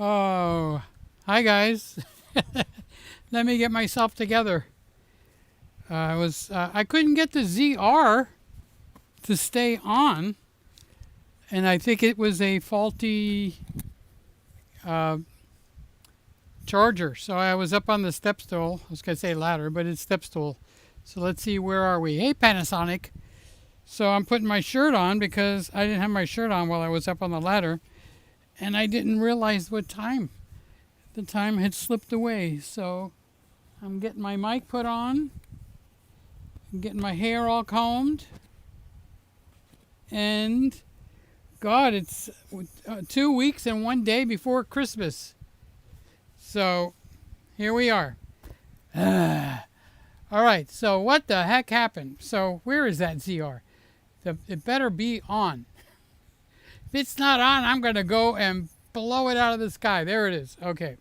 Oh, hi guys. Let me get myself together. I couldn't get the ZR to stay on, and I think it was a faulty uh, charger. So I was up on the step stool. I was gonna say ladder, but it's step stool. So let's see, where are we? Hey, Panasonic. So I'm putting my shirt on because I didn't have my shirt on while I was up on the ladder, and I didn't realize what time. The time had slipped away. So I'm getting my mic put on, I'm getting my hair all combed, and God, it's 2 weeks and 1 day before Christmas. So here we are. All right, so what the heck happened? So where is that ZR? It better be on. If it's not on, I'm going to go and blow it out of the sky. There it is. Okay.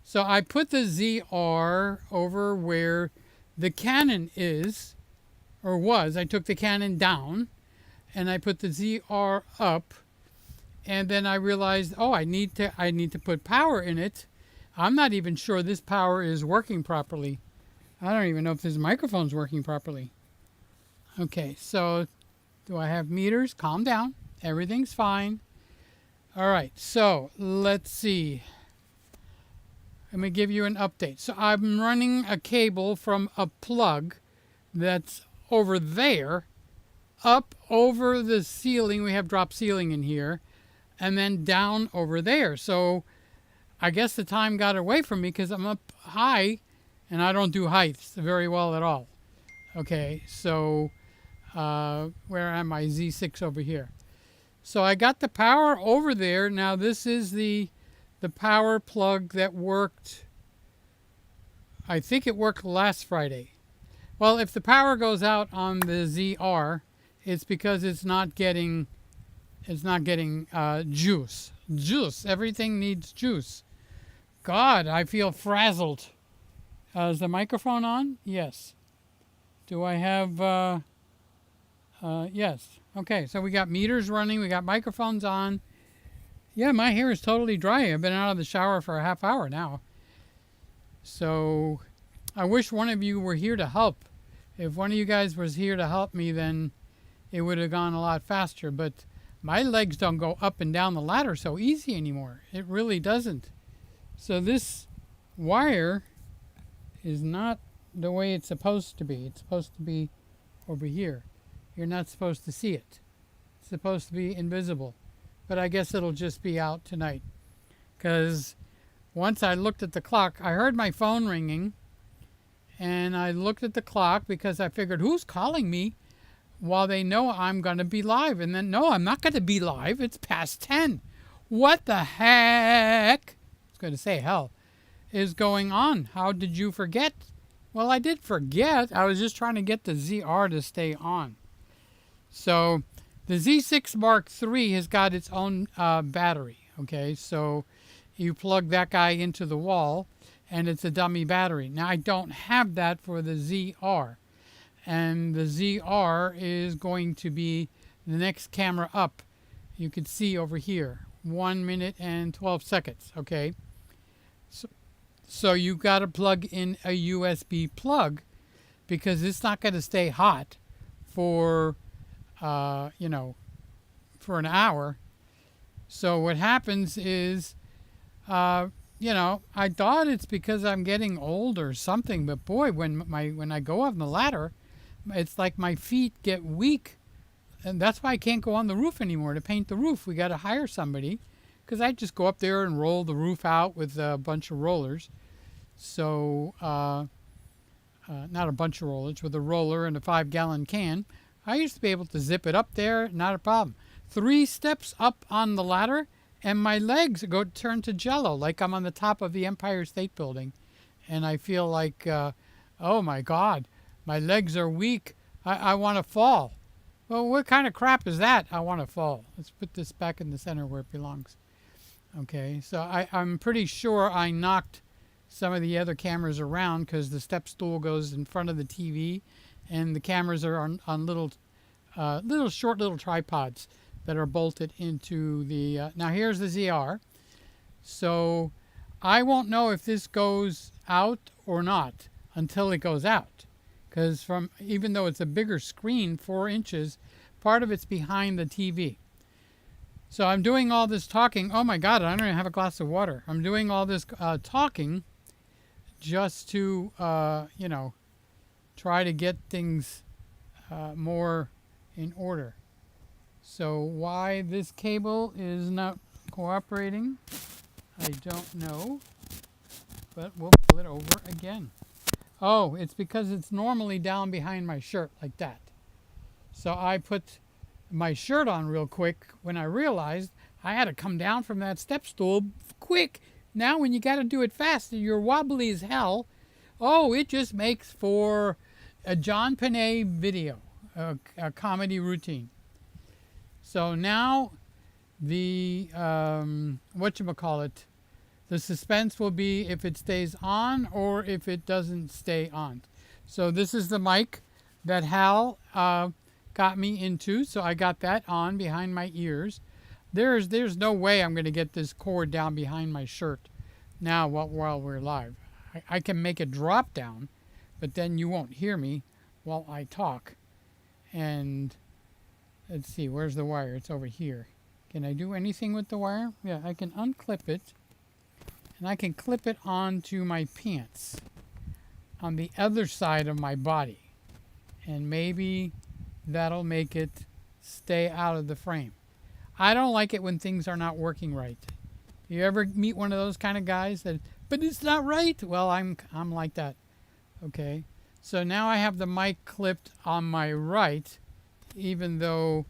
So I put the ZR over where the Canon is, or was. I took the Canon down, and I put the ZR up, and then I realized, oh, I need to put power in it. I'm not even sure this power is working properly. I don't even know if this microphone's working properly. Okay, so do I have meters? Calm down. Everything's fine. All right, so let's see. Let me give you an update. So I'm running a cable from a plug that's over there up over the ceiling. We have drop ceiling in here, and then down over there. So I guess the time got away from me because I'm up high, and I don't do heights very well at all. Okay, so where am I? Z6 over here. So I got the power over there. Now this is the power plug that worked. I think it worked last Friday. Well, if the power goes out on the ZR, it's because it's not getting juice. Juice. Everything needs juice. God, I feel frazzled. Is the microphone on? Yes. Do I have? Yes. Okay, so we got meters running. We got microphones on. Yeah, my hair is totally dry. I've been out of the shower for a half hour now. So I wish one of you were here to help. If one of you guys was here to help me, then it would have gone a lot faster. But my legs don't go up and down the ladder so easy anymore. It really doesn't. So this wire is not the way it's supposed to be. It's supposed to be over here. You're not supposed to see it. It's supposed to be invisible. But I guess it'll just be out tonight. Because once I looked at the clock, I heard my phone ringing. And I looked at the clock because I figured, who's calling me while they know I'm going to be live? And then, no, I'm not going to be live. It's past 10. What the heck? I was going to say hell is going on. How did you forget? Well, I did forget. I was just trying to get the ZR to stay on. So the Z6 Mark III has got its own battery. Okay, so you plug that guy into the wall, and it's a dummy battery. Now, I don't have that for the ZR. And the ZR is going to be the next camera up. You can see over here, 1 minute and 12 seconds, okay? So you got to plug in a USB plug because it's not going to stay hot for, for an hour. So what happens is, I thought it's because I'm getting old or something, but boy, when I go on the ladder, it's like my feet get weak, and that's why I can't go on the roof anymore to paint the roof. We got to hire somebody, because I just go up there and roll the roof out with a bunch of rollers. So, not a bunch of rollers, with a roller and a 5-gallon can. I used to be able to zip it up there, not a problem. 3 steps up on the ladder, and my legs turn to jello, like I'm on the top of the Empire State Building. And I feel like, oh my God, my legs are weak. I want to fall. Well, what kind of crap is that? I want to fall. Let's put this back in the center where it belongs. Okay, so I'm pretty sure I knocked some of the other cameras around because the step stool goes in front of the TV, and the cameras are on little short tripods that are bolted into the. Now here's the ZR. So I won't know if this goes out or not until it goes out. Because even though it's a bigger screen, 4 inches, part of it's behind the TV. So I'm doing all this talking. Oh my God, I don't even have a glass of water. I'm doing all this talking just to, try to get things more in order. So why this cable is not cooperating, I don't know, but we'll pull it over again. Oh, it's because it's normally down behind my shirt like that. So I put my shirt on real quick when I realized I had to come down from that step stool quick. Now when you got to do it fast, you're wobbly as hell. Oh, it just makes for a John Panay video, a comedy routine. So now the, whatchamacallit, the suspense will be if it stays on or if it doesn't stay on. So this is the mic that Hal got me into, so I got that on behind my ears. There's no way I'm going to get this cord down behind my shirt now while we're live. I can make it drop down, but then you won't hear me while I talk. And let's see, where's the wire? It's over here. Can I do anything with the wire? Yeah, I can unclip it, and I can clip it onto my pants on the other side of my body. And maybe that'll make it stay out of the frame. I don't like it when things are not working right. You ever meet one of those kind of guys that, but it's not right? Well, I'm like that. Okay. So now I have the mic clipped on my right, even though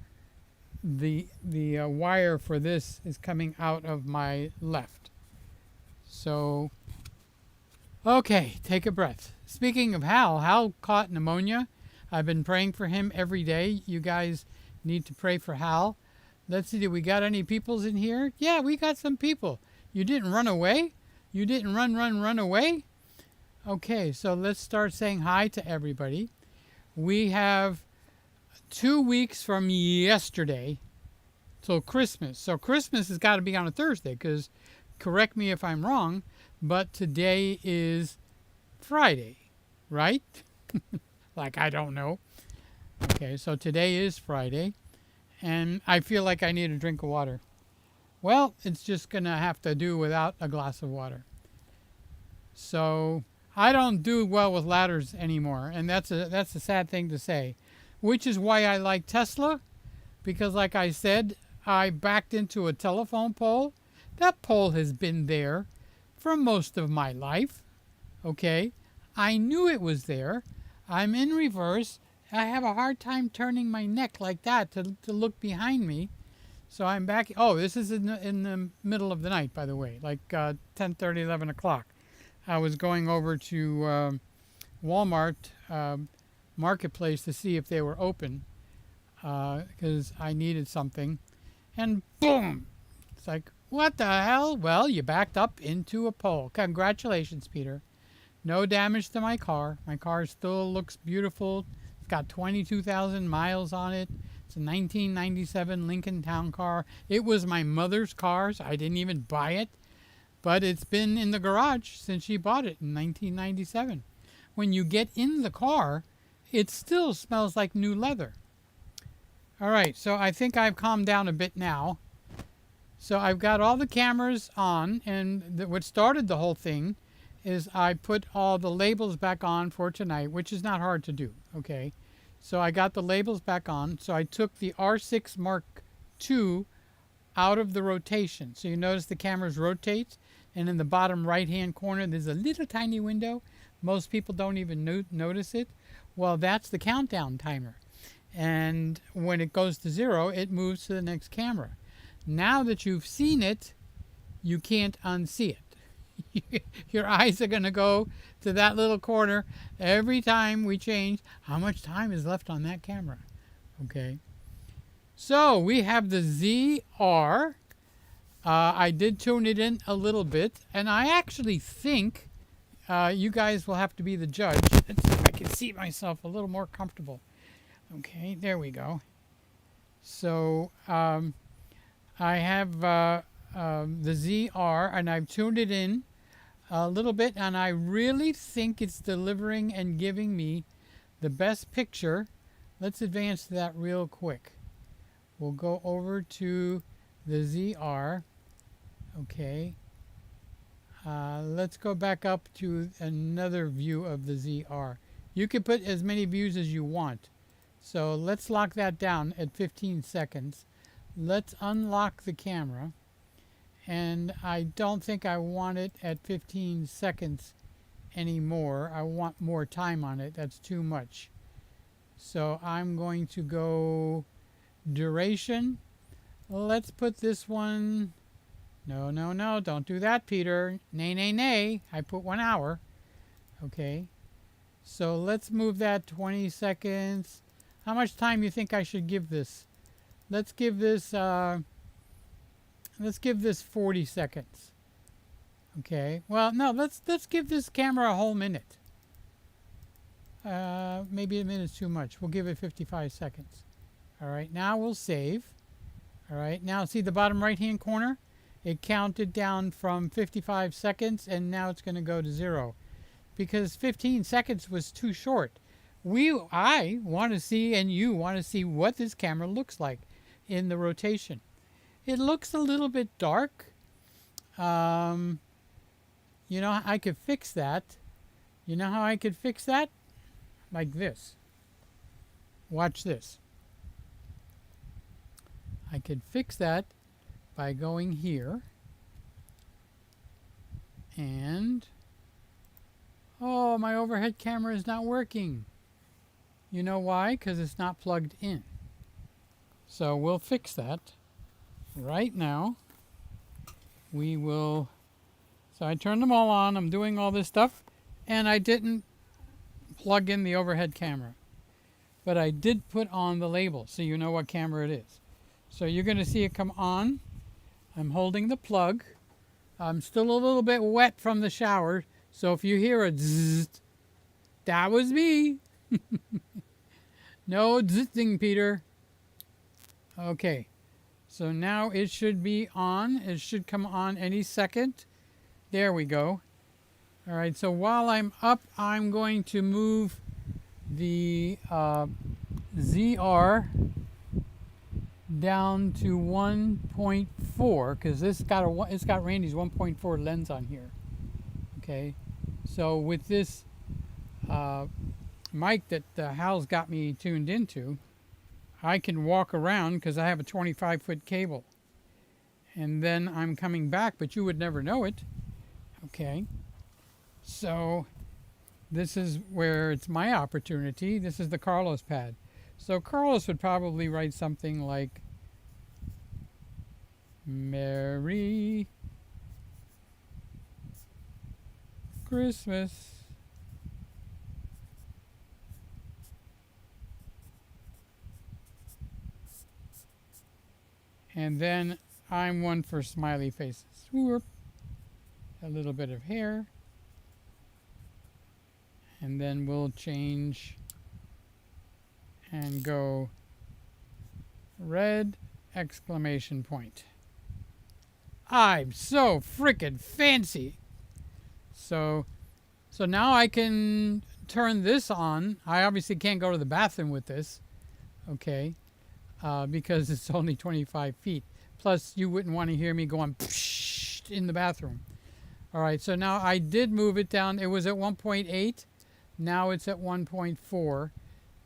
the wire for this is coming out of my left. So, okay, take a breath. Speaking of Hal caught pneumonia. I've been praying for him every day. You guys need to pray for Hal. Let's see, do we got any peoples in here? Yeah, we got some people. You didn't run away? You didn't run away? Okay, so let's start saying hi to everybody. We have 2 weeks from yesterday till Christmas. So Christmas has got to be on a Thursday because, correct me if I'm wrong, but today is Friday, right? Like I don't know. Okay, so today is Friday, and I feel like I need a drink of water. Well, it's just going to have to do without a glass of water. So I don't do well with ladders anymore, and that's a sad thing to say, which is why I like Tesla, because like I said, I backed into a telephone pole. That pole has been there for most of my life, okay? I knew it was there. I'm in reverse. I have a hard time turning my neck like that to look behind me. So I'm back. Oh, this is in the middle of the night, by the way, like 10:30, 11 o'clock. I was going over to Walmart Marketplace to see if they were open because I needed something. And boom! It's like, what the hell? Well, you backed up into a pole. Congratulations, Peter. No damage to my car. My car still looks beautiful. It's got 22,000 miles on it. It's a 1997 Lincoln Town Car. It was my mother's car, so I didn't even buy it. But it's been in the garage since she bought it in 1997. When you get in the car, it still smells like new leather. All right, so I think I've calmed down a bit now. So I've got all the cameras on, and what started the whole thing is I put all the labels back on for tonight, which is not hard to do, okay? So I got the labels back on. So I took the R6 Mark II out of the rotation. So you notice the cameras rotate, and in the bottom right-hand corner, there's a little tiny window. Most people don't even notice it. Well, that's the countdown timer. And when it goes to 0, it moves to the next camera. Now that you've seen it, you can't unsee it. Your eyes are going to go to that little corner every time we change. How much time is left on that camera? Okay. So we have the ZR. I did tune it in a little bit, and I actually think you guys will have to be the judge. Let's see if I can seat myself a little more comfortable. Okay, there we go. So I have the ZR, and I've tuned it in a little bit, and I really think it's delivering and giving me the best picture. Let's advance that real quick. We'll go over to the ZR. Okay. Let's go back up to another view of the ZR. You can put as many views as you want. So let's lock that down at 15 seconds. Let's unlock the camera. And I don't think I want it at 15 seconds anymore. I want more time on it. That's too much. So I'm going to go duration. Let's put this one. No, no, no, don't do that, Peter. Nay, nay, nay. I put 1 hour. Okay. So let's move that 20 seconds. How much time do you think I should give this? Let's give this 40 seconds. Okay. Well, no, let's give this camera a whole minute. Maybe a minute's too much. We'll give it 55 seconds. All right. Now we'll save. All right. Now see the bottom right-hand corner? It counted down from 55 seconds, and now it's going to go to 0 because 15 seconds was too short. I want to see, and you want to see, what this camera looks like in the rotation. It looks a little bit dark. You know, I could fix that. You know how I could fix that? Like this. Watch this. I could fix that by going here and oh, my overhead camera is not working. You know why? Because it's not plugged in. So we'll fix that right now. We will. So I turned them all on. I'm doing all this stuff, and I didn't plug in the overhead camera, but I did put on the label so you know what camera it is. So you're going to see it come on. I'm holding the plug. I'm still a little bit wet from the shower, so if you hear a zzz, that was me. No zizzing, Peter. Okay, so now it should be on. It should come on any second. There we go. All right, so while I'm up, I'm going to move the ZR down to 1.4 because it's got Randy's 1.4 lens on here. Okay, so with this mic that Hal's got me tuned into, I can walk around because I have a 25-foot cable, and then I'm coming back, but you would never know it. Okay, so this is where it's my opportunity. This is the Carlos pad. So Carlos would probably write something like, Merry Christmas. And then I'm one for smiley faces. Whoop. A little bit of hair. And then we'll change and go red exclamation point. I'm so freaking fancy. So now I can turn this on. I obviously can't go to the bathroom with this, okay, because it's only 25 feet. Plus, you wouldn't want to hear me going psh in the bathroom. All right, so now I did move it down. It was at 1.8. Now it's at 1.4.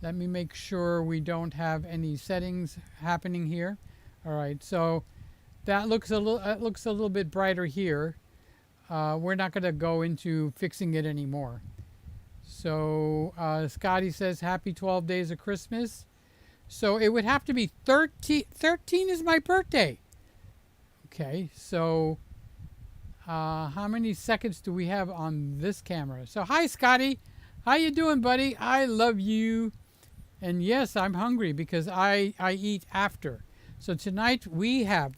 Let me make sure we don't have any settings happening here. All right, so that looks a little bit brighter here. We're not going to go into fixing it anymore. So Scotty says, happy 12 days of Christmas. So it would have to be 13. 13 is my birthday. Okay, so how many seconds do we have on this camera? So hi, Scotty. How you doing, buddy? I love you. And yes, I'm hungry because I eat after. So tonight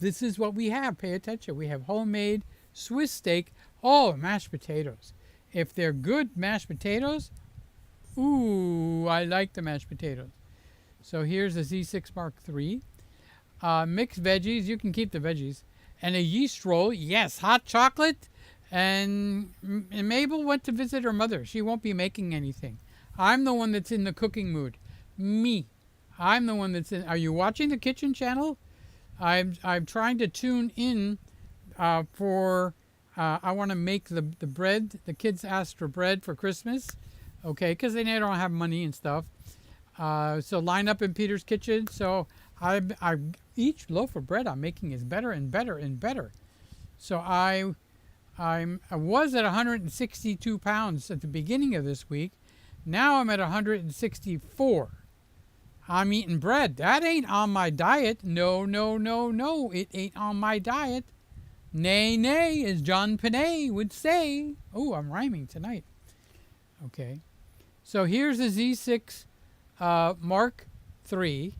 this is what we have. Pay attention. We have homemade Swiss steak. Oh, mashed potatoes. If they're good mashed potatoes, ooh, I like the mashed potatoes. So here's the Z6 Mark III. Mixed veggies. You can keep the veggies. And a yeast roll, yes, hot chocolate. And Mabel went to visit her mother. She won't be making anything. I'm the one that's in the cooking mood. Me. I'm the one that's in. Are you watching the kitchen channel? I'm trying to tune in for. I want to make the bread. The kids asked for bread for Christmas, okay, because they don't have money and stuff. So line up in Peter's kitchen. So I each loaf of bread I'm making is better and better and better. So I was at 162 pounds at the beginning of this week. Now I'm at 164. I'm eating bread. That ain't on my diet. No, no, no, no. It ain't on my diet. Nay, nay, as John Panay would say. Oh, I'm rhyming tonight. Okay. So here's the Z6 Mark III.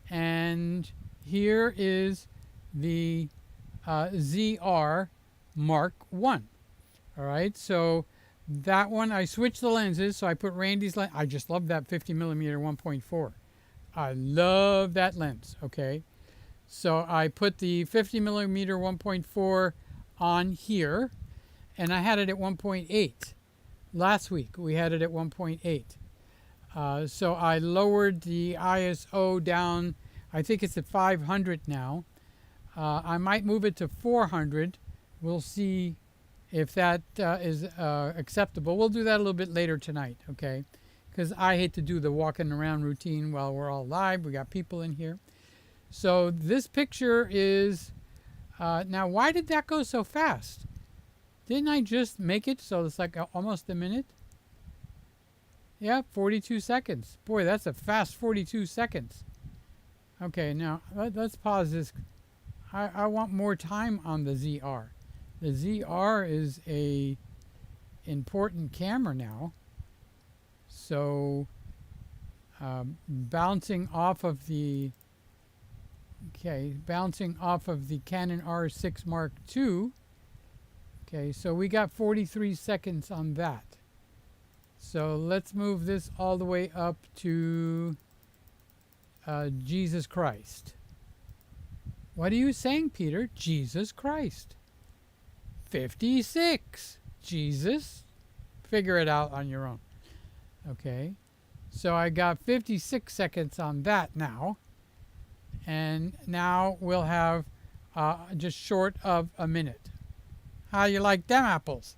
And here is the ZR Mark I. All right. So that one, I switched the lenses. So I put Randy's lens. I just love that 50 millimeter 1.4. I love that lens, okay? So I put the 50 millimeter 1.4 on here, and I had it at 1.8. Last week, we had it at 1.8. So I lowered the ISO down. I think it's at 500 now. I might move it to 400. We'll see if that is acceptable. We'll do that a little bit later tonight, okay? Because I hate to do the walking around routine while we're all live. We got people in here. So this picture is, now why did that go so fast? Didn't I just make it so it's like almost a minute? Yeah, 42 seconds. Boy, that's a fast 42 seconds. Okay, now let's pause this. I want more time on the ZR. The ZR is a important camera now. So bouncing off of the Canon R6 Mark II. Okay, so we got 43 seconds on that. So let's move this all the way up to Jesus Christ. What are you saying, Peter? Jesus Christ. 56. Jesus. Figure it out on your own. Okay, so I got 56 seconds on that now. And now we'll have just short of a minute. How you like them apples?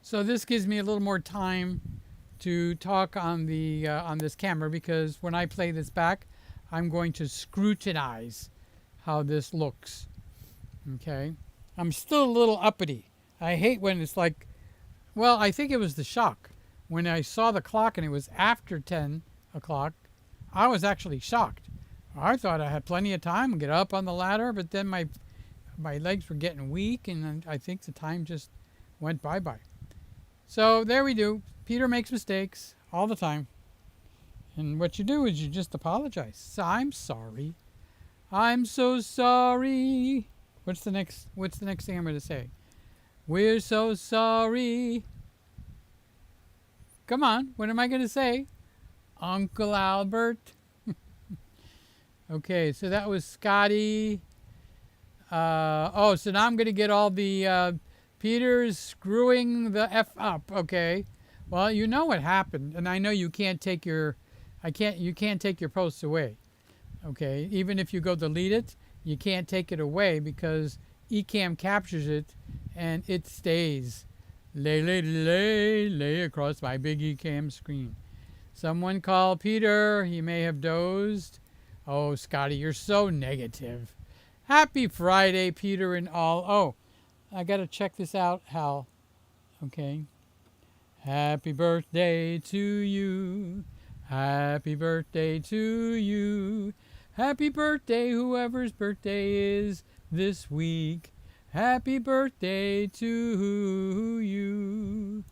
So this gives me a little more time to talk on the on this camera, because when I play this back, I'm going to scrutinize how this looks. Okay, I'm still a little uppity. I hate when it's like, well, I think it was the shock. When I saw the clock and it was after 10 o'clock, I was actually shocked. I thought I had plenty of time to get up on the ladder, but then my legs were getting weak, and I think the time just went bye-bye. So there we do. Peter makes mistakes all the time. And what you do is you just apologize. So I'm sorry. I'm so sorry. What's the next thing I'm going to say? We're so sorry. Come on, what am I going to say? Uncle Albert. Okay, so that was Scotty. So now I'm going to get all the Peter's screwing the F up. Okay, well, you know what happened, and I know you can't take your posts away. Okay, even if you go delete it, you can't take it away because Ecamm captures it and it stays. Lay across my big Ecamm screen. Someone call Peter. He may have dozed. Oh, Scotty, you're so negative. Happy Friday, Peter and all. Oh, I got to check this out, Hal. Okay. Happy birthday to you. Happy birthday to you. Happy birthday, whoever's birthday is this week. Happy birthday to you.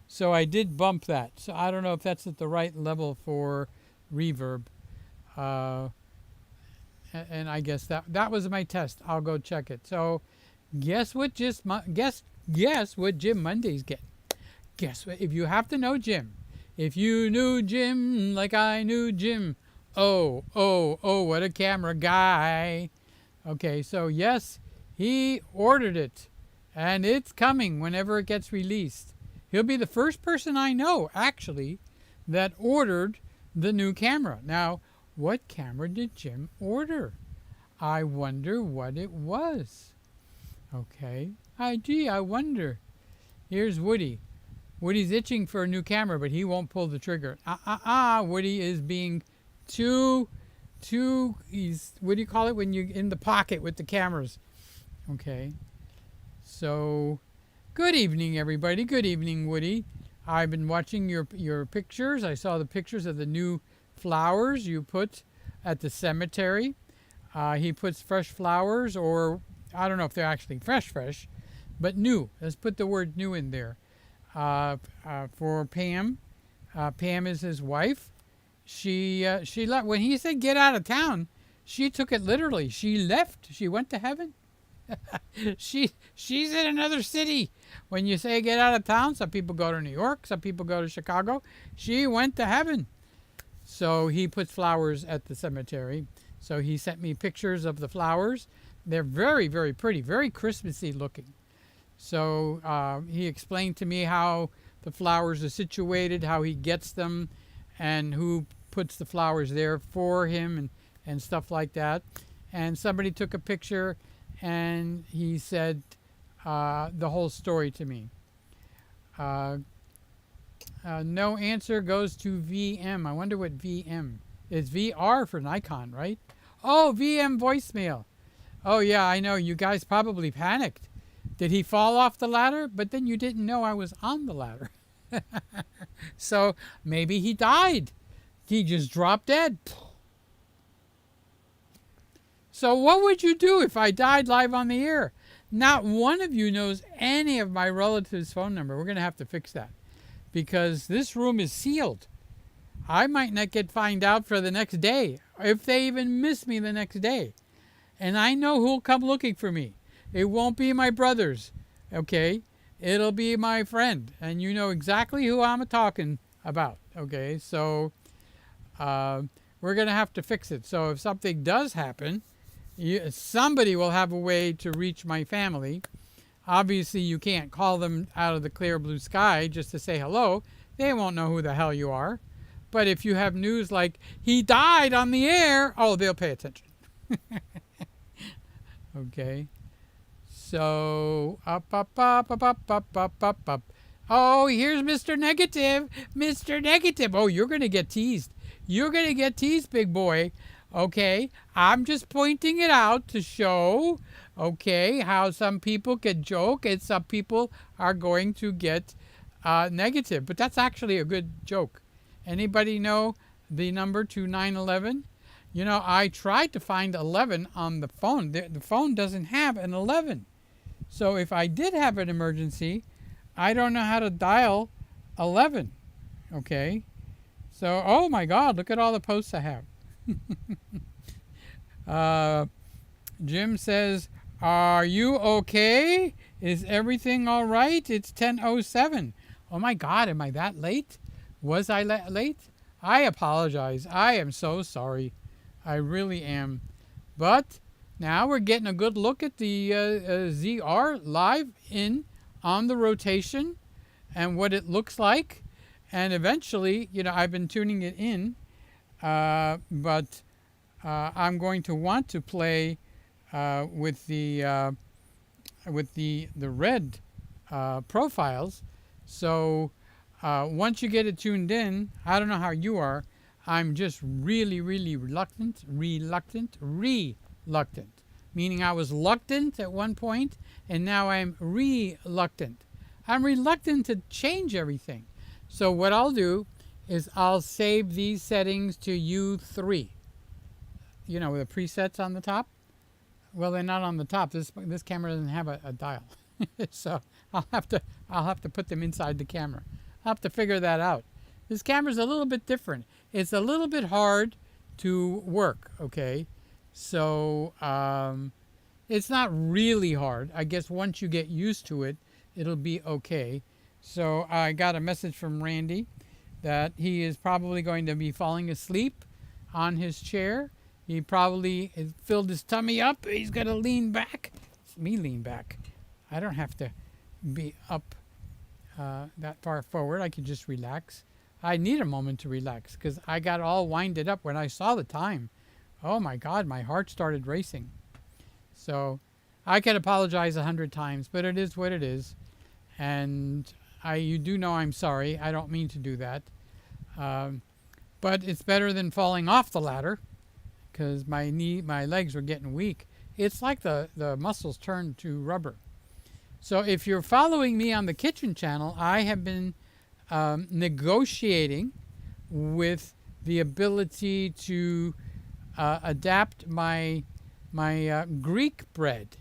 So I did bump that. So I don't know if that's at the right level for reverb. And I guess that was my test. I'll go check it. So guess what what Jim Monday's getting. Guess what? If you have to know Jim. If you knew Jim like I knew Jim. Oh, what a camera guy. Okay, so yes, He ordered it, and it's coming whenever it gets released. He'll be the first person I know, actually, that ordered the new camera. Now, what camera did Jim order? I wonder what it was. Okay. Gee, I wonder. Here's Woody. Woody's itching for a new camera, but he won't pull the trigger. Woody is being he's, what do you call it when you're in the pocket with the cameras? Okay. So, good evening, everybody. Good evening, Woody. I've been watching your pictures. I saw the pictures of the new flowers you put at the cemetery. He puts fresh flowers, or I don't know if they're actually fresh, but new. Let's put the word new in there. For Pam. Pam is his wife. She left. When he said get out of town, she took it literally. She left. She went to heaven. She's in another city. When you say get out of town, some people go to New York, some people go to Chicago. She went to heaven. So he puts flowers at the cemetery. So he sent me pictures of the flowers. They're very, very pretty, very Christmassy looking. So he explained to me how the flowers are situated, how he gets them, and who puts the flowers there for him, and stuff like that. And somebody took a picture, and he said the whole story to me. No answer goes to VM. I wonder what VM is. VR for Nikon, right? Oh, VM voicemail. Oh, yeah, I know. You guys probably panicked. Did he fall off the ladder? But then you didn't know I was on the ladder. So maybe he died. He just dropped dead. So what would you do if I died live on the air? Not one of you knows any of my relatives' phone number. We're going to have to fix that, because this room is sealed. I might not find out for the next day, if they even miss me the next day. And I know who'll come looking for me. It won't be my brothers, okay? It'll be my friend, and you know exactly who I'm talking about, okay? So we're going to have to fix it. So if something does happen, somebody will have a way to reach my family. Obviously, you can't call them out of the clear blue sky just to say hello. They won't know who the hell you are. But if you have news like, he died on the air, oh, they'll pay attention. Okay. So, up. Oh, here's Mr. Negative. Mr. Negative. Oh, you're going to get teased. You're going to get teased, big boy. Okay. I'm just pointing it out to show, okay, how some people can joke and some people are going to get negative. But that's actually a good joke. Anybody know the number to 911? You know, I tried to find 11 on the phone. The phone doesn't have an 11. So if I did have an emergency, I don't know how to dial 11. Okay? So, oh my God, look at all the posts I have. Jim says, are you okay? Is everything all right? It's 10:07. Oh my God, am I that late? Was I late? I apologize. I am so sorry. I really am. But now we're getting a good look at the ZR live on the rotation and what it looks like. And eventually, you know, I've been tuning it in, but I'm going to want to play with the red profiles. So once you get it tuned in, I don't know how you are. I'm just really, really reluctant, meaning I was luctant at one point, and now I'm reluctant. I'm reluctant to change everything. So what I'll do is I'll save these settings to U3. You know, with the presets on the top. Well, they're not on the top. This camera doesn't have a dial. So I'll have to put them inside the camera. I'll have to figure that out. This camera's a little bit different. It's a little bit hard to work, okay? So it's not really hard. I guess once you get used to it, it'll be okay. So I got a message from Randy that he is probably going to be falling asleep on his chair. He probably has filled his tummy up. He's going to lean back lets me lean back. I don't have to be up that far forward. I can just relax. I need a moment to relax because I got all winded up when I saw the time. Oh my God, my heart started racing. So I can apologize 100 times, but it is what it is. And you do know I'm sorry. I don't mean to do that. But it's better than falling off the ladder because my legs were getting weak. It's like the muscles turned to rubber. So if you're following me on the kitchen channel, I have been negotiating with the ability to adapt my Greek bread,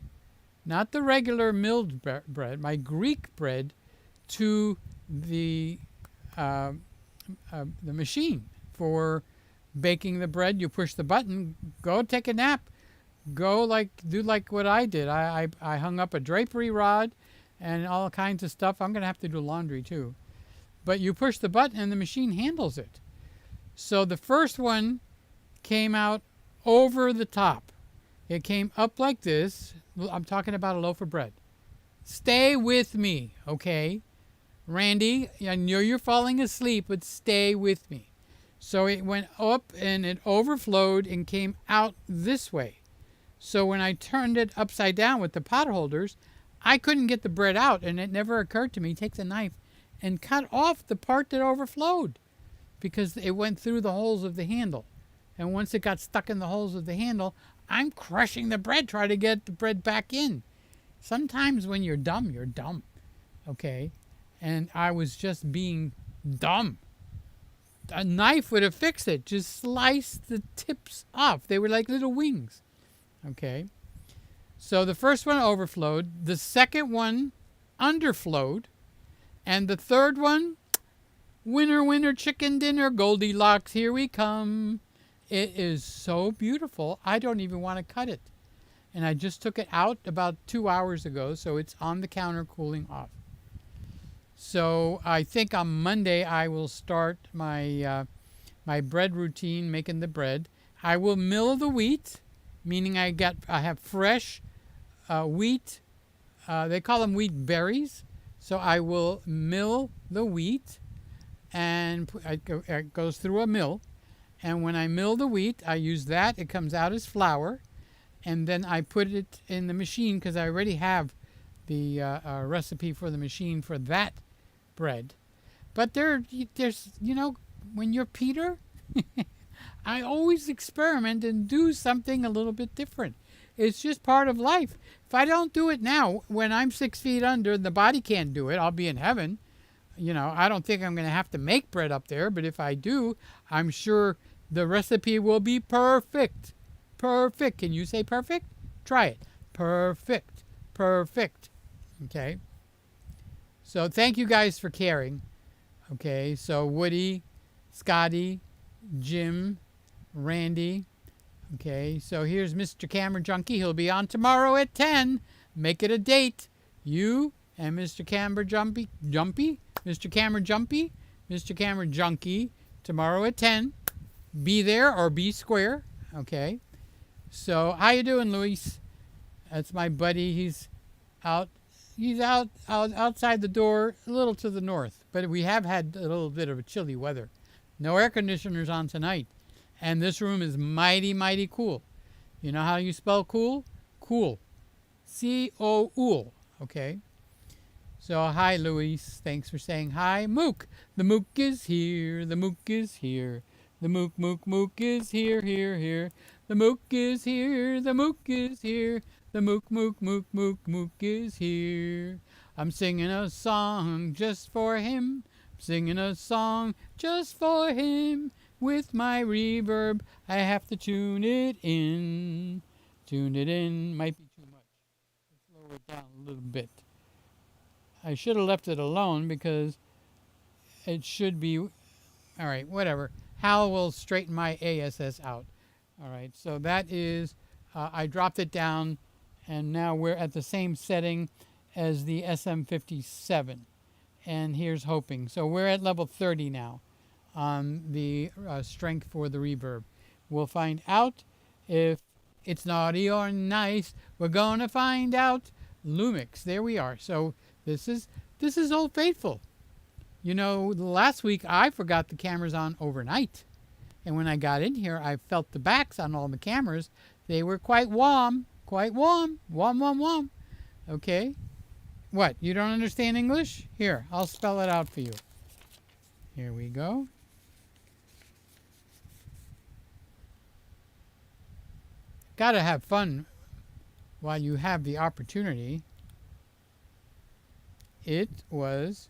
not the regular milled bread, my Greek bread to the machine for baking the bread. You push the button, go take a nap, do like what I did. I hung up a drapery rod and all kinds of stuff. I'm going to have to do laundry too. But you push the button and the machine handles it. So the first one came out over the top. It came up like this. I'm talking about a loaf of bread. Stay with me, okay? Randy, I know you're falling asleep, but stay with me. So it went up and it overflowed and came out this way. So when I turned it upside down with the pot holders, I couldn't get the bread out, and it never occurred to me, take the knife and cut off the part that overflowed because it went through the holes of the handle. And once it got stuck in the holes of the handle, I'm crushing the bread, trying to get the bread back in. Sometimes when you're dumb, okay? And I was just being dumb. A knife would have fixed it. Just slice the tips off. They were like little wings, okay? So the first one overflowed. The second one underflowed. And the third one, winner, winner, chicken dinner, Goldilocks, here we come. It is so beautiful. I don't even want to cut it. And I just took it out about 2 hours ago, so it's on the counter cooling off. So I think on Monday I will start my my bread routine, making the bread. I will mill the wheat, meaning I have fresh wheat. They call them wheat berries. So I will mill the wheat, and it goes through a mill. And when I mill the wheat, I use that. It comes out as flour. And then I put it in the machine because I already have the recipe for the machine for that bread. But there's, when you're Peter, I always experiment and do something a little bit different. It's just part of life. If I don't do it now, when I'm 6 feet under, the body can't do it. I'll be in heaven. I don't think I'm going to have to make bread up there, but if I do, I'm sure the recipe will be perfect. Perfect. Can you say perfect? Try it. Perfect. Perfect. Okay. So thank you guys for caring. Okay. So Woody, Scotty, Jim, Randy. Okay. So here's Mr. Camera Junkie. He'll be on tomorrow at 10. Make it a date. You and Mr. Camera Jumpy, Mr. Camera Jumpy, Mr. Camera Junkie, tomorrow at 10. Be there or be square. Okay. So how you doing, Luis? That's my buddy. He's out outside the door, a little to the north. But we have had a little bit of a chilly weather. No air conditioners on tonight. And this room is mighty, mighty cool. You know how you spell cool? Cool. C-O-ool. Okay. So hi, Luis. Thanks for saying hi. Mook. The Mook is here. The Mook is here. The Mook, Mook, Mook is here, here, here. The Mook is here. The Mook is here. The Mook, Mook, Mook, Mook, Mook is here. I'm singing a song just for him. Singing a song just for him. With my reverb, I have to tune it in. Tune it in. Might be too much. Let's lower it down a little bit. I should have left it alone because it should be... All right, whatever. Hal will straighten my ASS out. All right, so that is... I dropped it down, and now we're at the same setting as the SM57. And here's hoping. So we're at level 30 now on the strength for the reverb. We'll find out if It's naughty or nice. We're gonna find out. Lumix. There we are. So this is Old Faithful. You know, last week I forgot the cameras on overnight. And when I got in here, I felt the backs on all the cameras. They were quite warm. Quite warm. Warm, warm, warm. Okay. What? You don't understand English? Here, I'll spell it out for you. Here we go. Gotta have fun while you have the opportunity. It was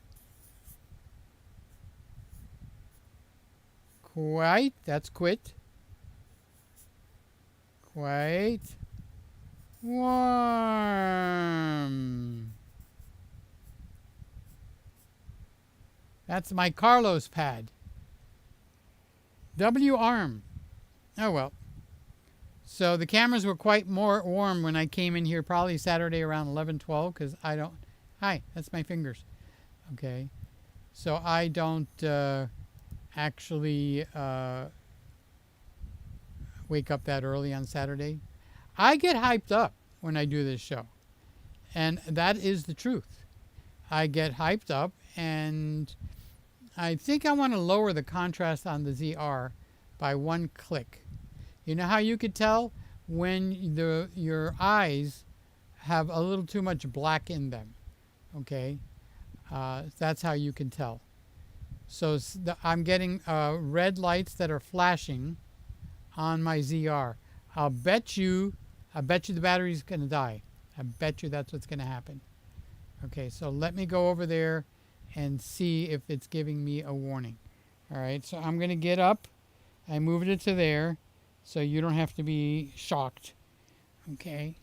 quite, that's quit, quite warm. That's my Carlos pad. W arm. Oh well. So the cameras were quite more warm when I came in here, probably Saturday around 11, 12, because I don't, hi, that's my fingers. Okay. So I don't actually wake up that early on Saturday. I get hyped up when I do this show. And that is the truth. I get hyped up, and I think I want to lower the contrast on the ZR by 1 click. You know how you could tell when your eyes have a little too much black in them? Okay? That's how you can tell. So I'm getting red lights that are flashing on my ZR. I'll bet you the battery's going to die. I bet you that's what's going to happen. Okay, so let me go over there and see if it's giving me a warning. All right, so I'm going to get up. I moved it to there so you don't have to be shocked. Okay,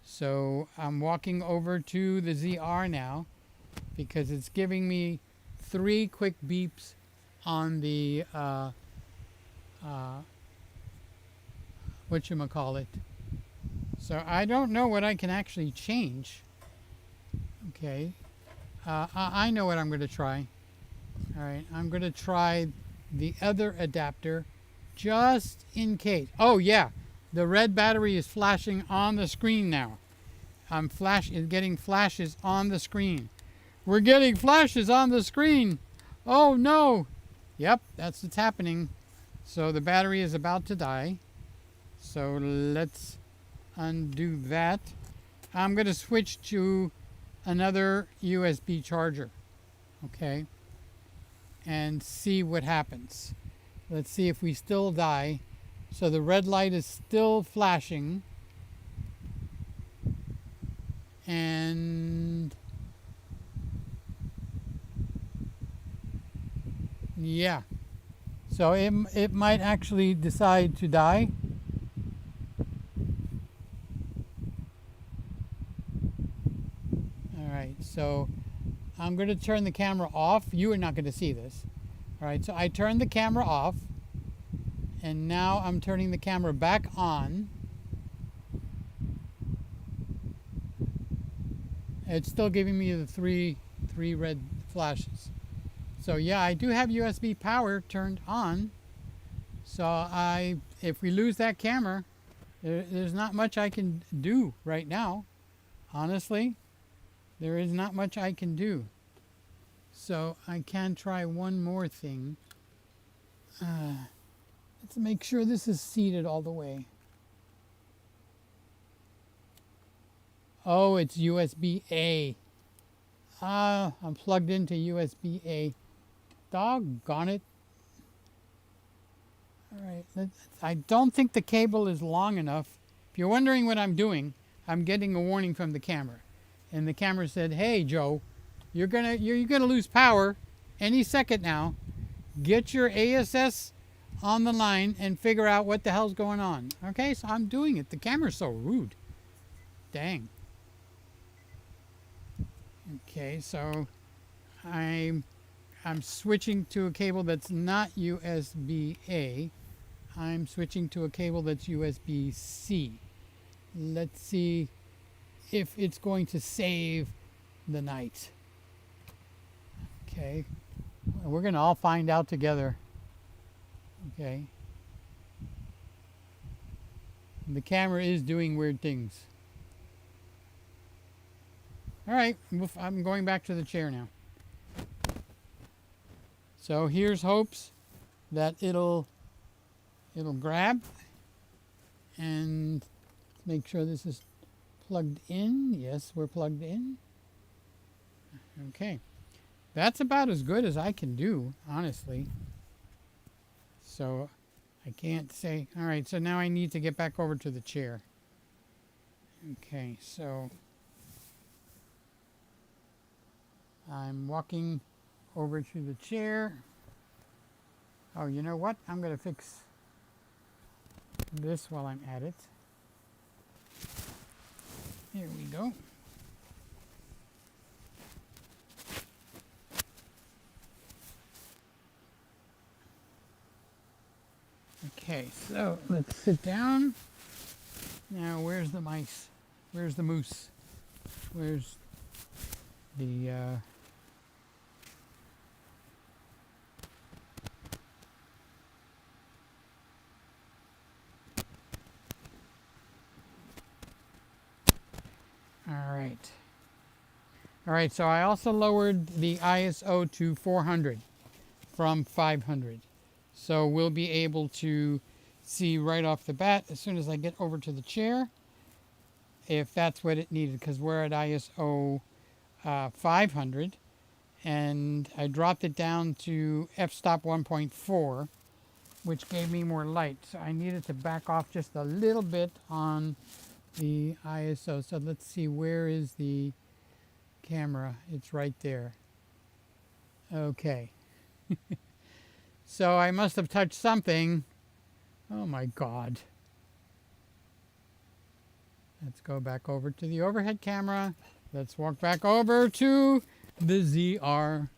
so I'm walking over to the ZR now because it's giving me 3 quick beeps on the whatchamacallit. So I don't know what I can actually change. Okay. I know what I'm going to try. All right. I'm going to try the other adapter just in case. Oh, yeah. The red battery is flashing on the screen now. I'm getting flashes on the screen. We're getting flashes on the screen. Oh, no. Yep, that's what's happening. So the battery is about to die. So let's undo that. I'm going to switch to another USB charger. Okay. And see what happens. Let's see if we still die. So the red light is still flashing. And yeah. So it might actually decide to die. All right, so I'm going to turn the camera off. You are not going to see this. All right, so I turned the camera off, and now I'm turning the camera back on. It's still giving me the three red flashes. So yeah, I do have USB power turned on. So if we lose that camera, there's not much I can do right now. Honestly, there is not much I can do. So I can try one more thing. Let's make sure this is seated all the way. Oh, it's USB-A. I'm plugged into USB-A. Doggone it. All right, I don't think the cable is long enough. If you're wondering what I'm doing, I'm getting a warning from the camera. And the camera said, "Hey, Joe, you're gonna lose power any second now. Get your ASS on the line and figure out what the hell's going on." Okay, so I'm doing it. The camera's so rude. Dang. Okay, so I'm switching to a cable that's not USB-A. I'm switching to a cable that's USB-C. Let's see if it's going to save the night. Okay, we're going to all find out together. Okay. The camera is doing weird things. All right, I'm going back to the chair now. So here's hopes that it'll grab, and make sure this is plugged in. Yes, we're plugged in. Okay. That's about as good as I can do, honestly. So I can't say, all right, so now I need to get back over to the chair. Okay, so I'm walking over to the chair. Oh, you know what? I'm going to fix this while I'm at it. Here we go. Okay, so let's sit down. Now, where's the mice? Where's the moose? Where's the... All right, so I also lowered the ISO to 400 from 500. So we'll be able to see right off the bat as soon as I get over to the chair if that's what it needed, because we're at ISO 500, and I dropped it down to f-stop 1.4, which gave me more light. So I needed to back off just a little bit on the ISO. So let's see, where is the camera? It's right there. Okay. So I must have touched something. Oh my God. Let's go back over to the overhead camera. Let's walk back over to the ZR.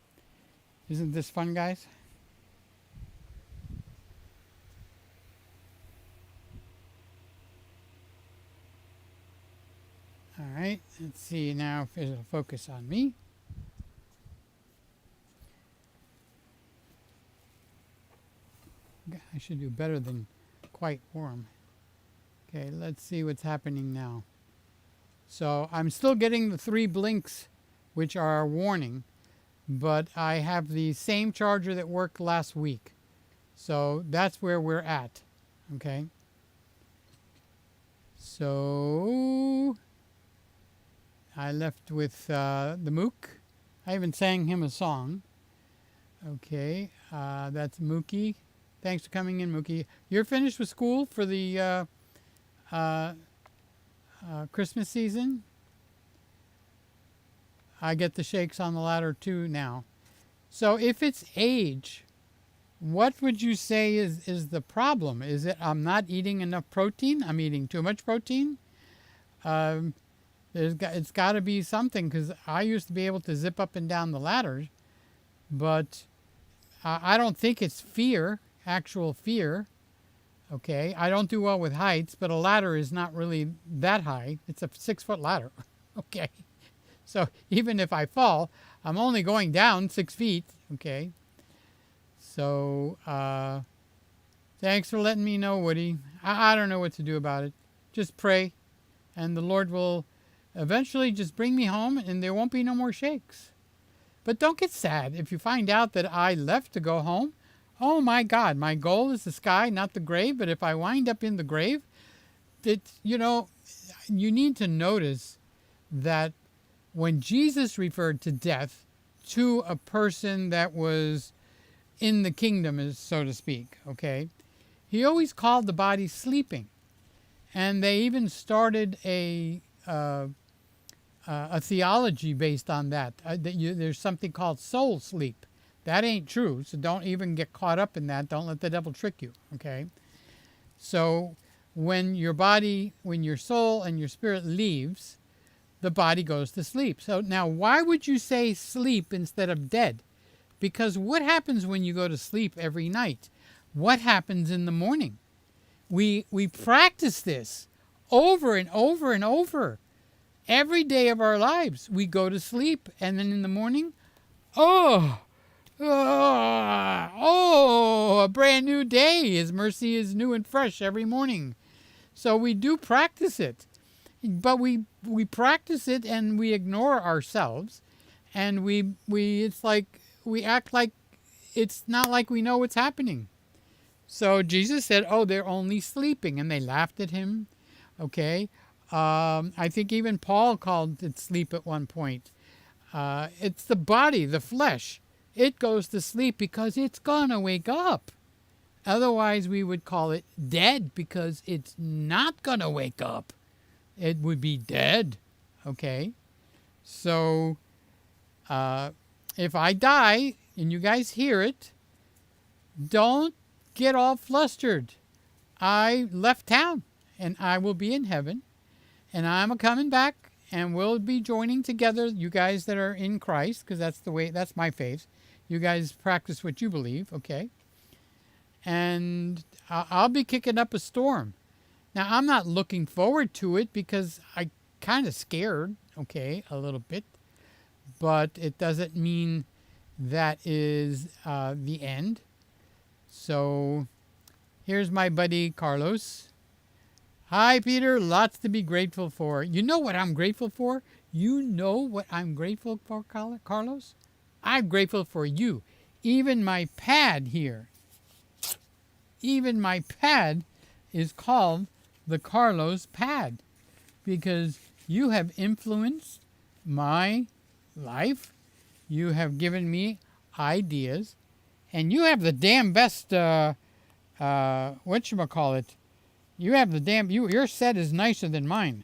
Isn't this fun, guys? All right, let's see now if it'll focus on me. I should do better than quite warm. Okay, let's see what's happening now. So I'm still getting the 3 blinks, which are a warning, but I have the same charger that worked last week. So that's where we're at, okay? So I left with the Mook. I even sang him a song. Okay, that's Mookie. Thanks for coming in, Mookie. You're finished with school for the Christmas season? I get the shakes on the ladder too now. So if it's age, what would you say is the problem? Is it I'm not eating enough protein? I'm eating too much protein? It's got to be something, because I used to be able to zip up and down the ladders, but I don't think it's fear. Actual fear. Okay, I don't do well with heights, but a ladder is not really that high. It's a 6-foot ladder. Okay, so even if I fall, I'm only going down 6 feet. Okay, so thanks for letting me know, Woody. I don't know what to do about it. Just pray, and the Lord will eventually just bring me home, and there won't be no more shakes. But don't get sad if you find out that I left to go home. Oh my God, my goal is the sky, not the grave. But if I wind up in the grave, you need to notice that when Jesus referred to death to a person that was in the kingdom, so to speak, okay, he always called the body sleeping. And they even started a theology based on that. There's something called soul sleep. That ain't true, so don't even get caught up in that. Don't let the devil trick you, okay? So when your soul and your spirit leaves, the body goes to sleep. So now, why would you say sleep instead of dead? Because what happens when you go to sleep every night? What happens in the morning? We practice this over and over and over. Every day of our lives, we go to sleep, and then in the morning, a brand new day. His mercy is new and fresh every morning. So we do practice it. But we practice it and we ignore ourselves, and it's like we act like it's not like we know what's happening. So Jesus said, "Oh, they're only sleeping," and they laughed at him. Okay, I think even Paul called it sleep at one point. It's the body, the flesh. It goes to sleep because it's gonna wake up. Otherwise, we would call it dead because it's not gonna wake up. It would be dead. Okay, so if I die and you guys hear it, don't get all flustered. I left town and I will be in heaven, and I'm a coming back, and we'll be joining together, you guys that are in Christ, because that's my faith. You guys practice what you believe, okay? And I'll be kicking up a storm. Now, I'm not looking forward to it because I'm kind of scared, okay, a little bit. But it doesn't mean that is the end. So here's my buddy Carlos. Hi, Peter. Lots to be grateful for. You know what I'm grateful for? You know what I'm grateful for, Carlos? I'm grateful for you. Even my pad here. Even my pad is called the Carlos pad, because you have influenced my life. You have given me ideas, and you have the damn best whatchamacallit. You have the damn your set is nicer than mine.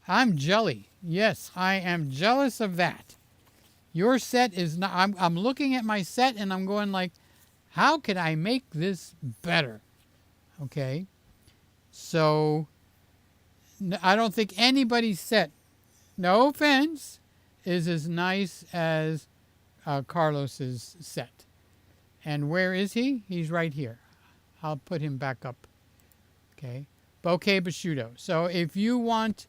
I'm jelly. Yes, I am jealous of that. Your set is not. I'm looking at my set and I'm going like, how can I make this better? Okay. So, I don't think anybody's set, no offense, is as nice as Carlos's set. And where is he? He's right here. I'll put him back up. Okay. Bokeh Bashudo. So if you want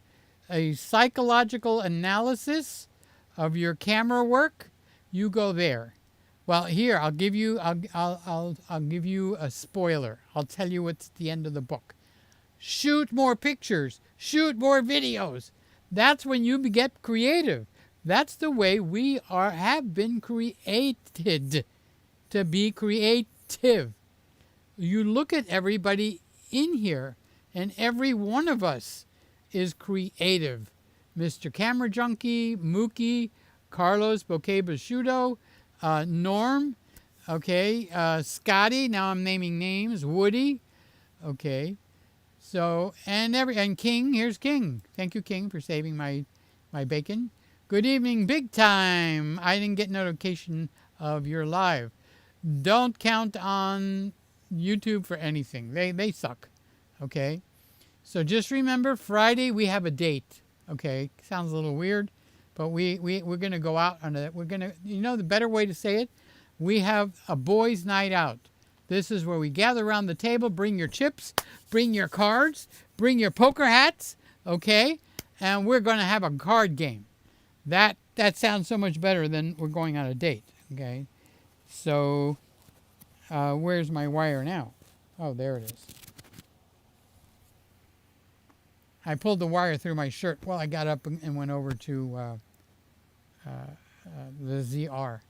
a psychological analysis of your camera work, you go there. Well, here I'll give you I'll give you a spoiler. I'll tell you what's at the end of the book. Shoot more pictures. Shoot more videos. That's when you get creative. That's the way we have been created, to be creative. You look at everybody in here, and every one of us is creative. Mr. Camera Junkie, Mookie, Carlos Bokeh Bashudo, Norm, okay, Scotty, now I'm naming names, Woody, okay. So, and King, here's King. Thank you, King, for saving my bacon. Good evening, big time. I didn't get notification of your live. Don't count on YouTube for anything. They suck, okay? So just remember, Friday we have a date, okay? Sounds a little weird, but we're going to go out on it. We're going to, the better way to say it, we have a boys' night out. This is where we gather around the table, bring your chips, bring your cards, bring your poker hats, okay? And we're going to have a card game. That sounds so much better than we're going on a date, okay? So, where's my wire now? Oh, there it is. I pulled the wire through my shirt while I got up and went over to the ZR.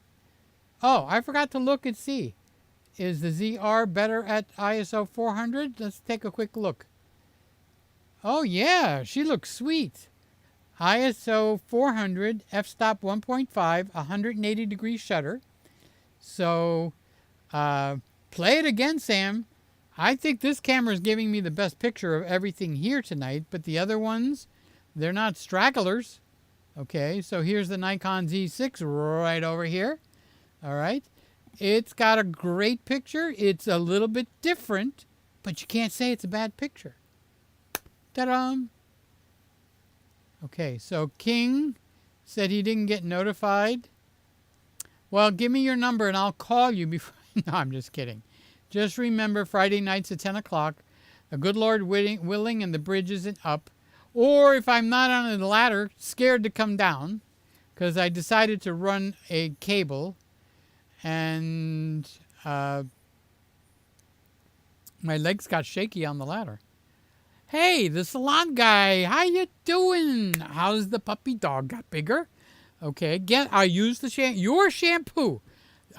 Oh, I forgot to look and see. Is the ZR better at ISO 400? Let's take a quick look. Oh, yeah, she looks sweet. ISO 400, f-stop 1.5, 180-degree shutter. So, play it again, Sam. I think this camera is giving me the best picture of everything here tonight, but the other ones, they're not stragglers. Okay, so here's the Nikon Z6 right over here. All right. It's got a great picture. It's a little bit different, but you can't say it's a bad picture. Ta-da! Okay, so King said he didn't get notified. Well, give me your number and I'll call you before. No, I'm just kidding. Just remember, Friday nights at 10 o'clock, the good Lord willing and the bridge isn't up. Or if I'm not on the ladder, scared to come down, because I decided to run a cable, and my legs got shaky on the ladder. Hey, the salon guy, how you doing? How's the puppy dog got bigger? Okay, I used your shampoo.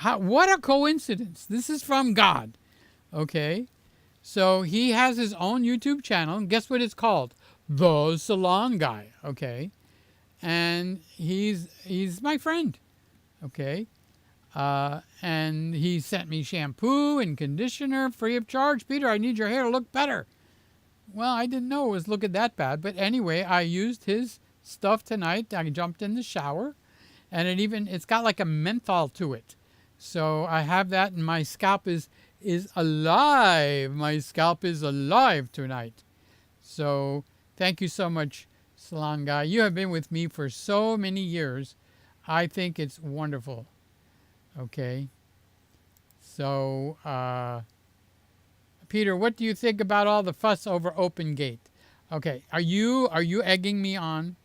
What a coincidence. This is from God. Okay, so he has his own YouTube channel, and guess what it's called? The Salon Guy. Okay, and he's my friend. Okay, and he sent me shampoo and conditioner free of charge. Peter, I need your hair to look better. Well, I didn't know it was looking that bad, but anyway, I used his stuff tonight. I jumped in the shower, and it's got like a menthol to it. So I have that, and my scalp is alive. My scalp is alive tonight. So thank you so much, Salon Guy. You have been with me for so many years. I think it's wonderful. Okay. So, Peter, what do you think about all the fuss over OpenGate? Okay, are you egging me on?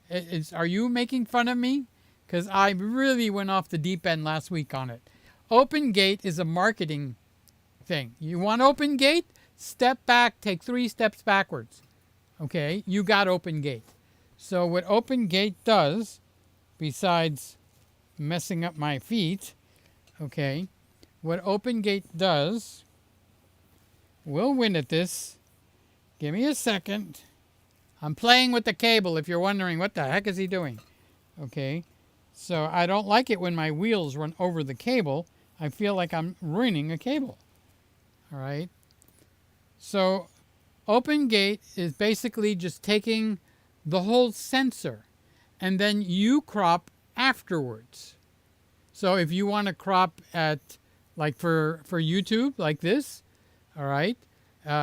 Are you making fun of me? Because I really went off the deep end last week on it. OpenGate is a marketing thing. You want OpenGate? Step back, take 3 steps backwards. Okay, you got OpenGate. So what OpenGate does, besides messing up my feet, okay, what OpenGate does, we'll win at this. Give me a second. I'm playing with the cable if you're wondering what the heck is he doing. Okay, so I don't like it when my wheels run over the cable. I feel like I'm ruining a cable. All right. So OpenGate is basically just taking the whole sensor and then you crop afterwards. So if you want to crop at, like for YouTube, like this, all right,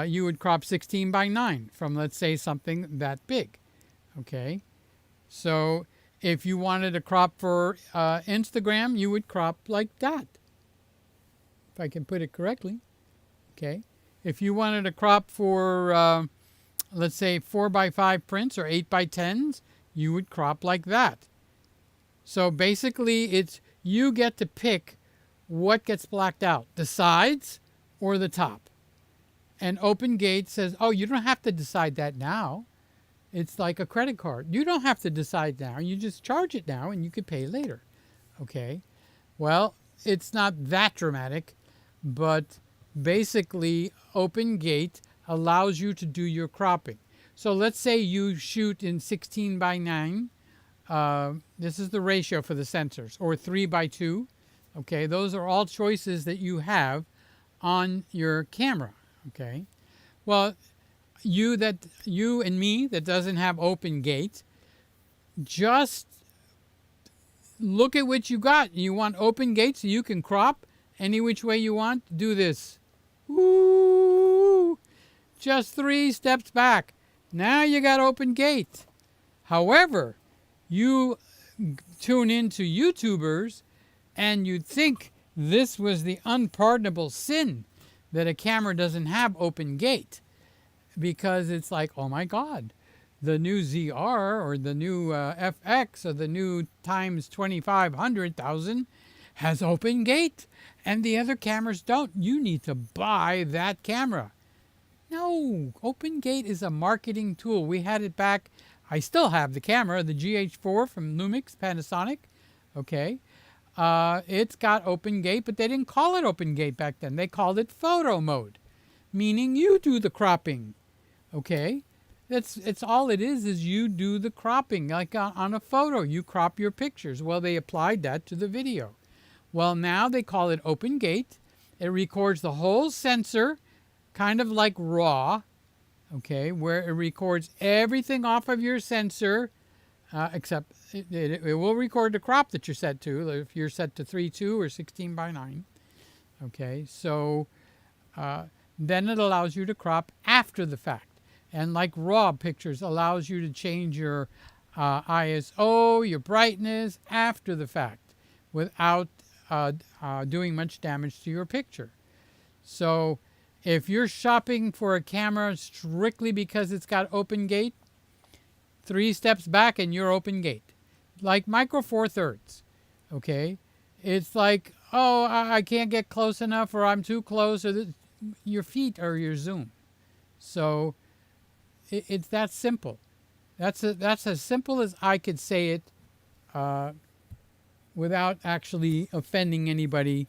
you would crop 16 by 9 from, let's say, something that big. Okay. So if you wanted to crop for Instagram, you would crop like that. If I can put it correctly. Okay. If you wanted to crop for, let's say, 4 by 5 prints or 8 by 10s, you would crop like that. So basically, it's you get to pick what gets blacked out, the sides or the top. And OpenGate says, oh, you don't have to decide that now. It's like a credit card. You don't have to decide now. You just charge it now and you can pay later. Okay. Well, it's not that dramatic, but basically OpenGate allows you to do your cropping. So let's say you shoot in 16 by 9. This is the ratio for the sensors, or 3 by 2. Okay, those are all choices that you have on your camera. Okay, well, you and me that doesn't have OpenGate, just look at what you got. You want OpenGate so you can crop any which way you want. Do this. Ooh, just 3 steps back. Now you got OpenGate. However, you tune into YouTubers and you'd think this was the unpardonable sin that a camera doesn't have OpenGate, because it's like, oh my God, the new ZR or the new FX or the new times 2500,000 has OpenGate and the other cameras don't. You need to buy that camera. No, OpenGate is a marketing tool. We had it back. I still have the camera, the GH4 from Lumix, Panasonic. Okay. It's got OpenGate, but they didn't call it OpenGate back then. They called it photo mode, meaning you do the cropping. Okay. It's all it is you do the cropping. Like on a photo, you crop your pictures. Well, they applied that to the video. Well, now they call it OpenGate. It records the whole sensor, kind of like RAW, okay, where it records everything off of your sensor, except it will record the crop that you're set to, if you're set to 3.2 or 16 by 9. Okay, so then it allows you to crop after the fact. And like RAW pictures, allows you to change your ISO, your brightness after the fact without doing much damage to your picture. So if you're shopping for a camera strictly because it's got OpenGate, 3 steps back and you're OpenGate. Like Micro Four Thirds, okay? It's like, oh, I can't get close enough, or I'm too close, or your feet are your zoom. So It's that simple. That's as simple as I could say it without actually offending anybody.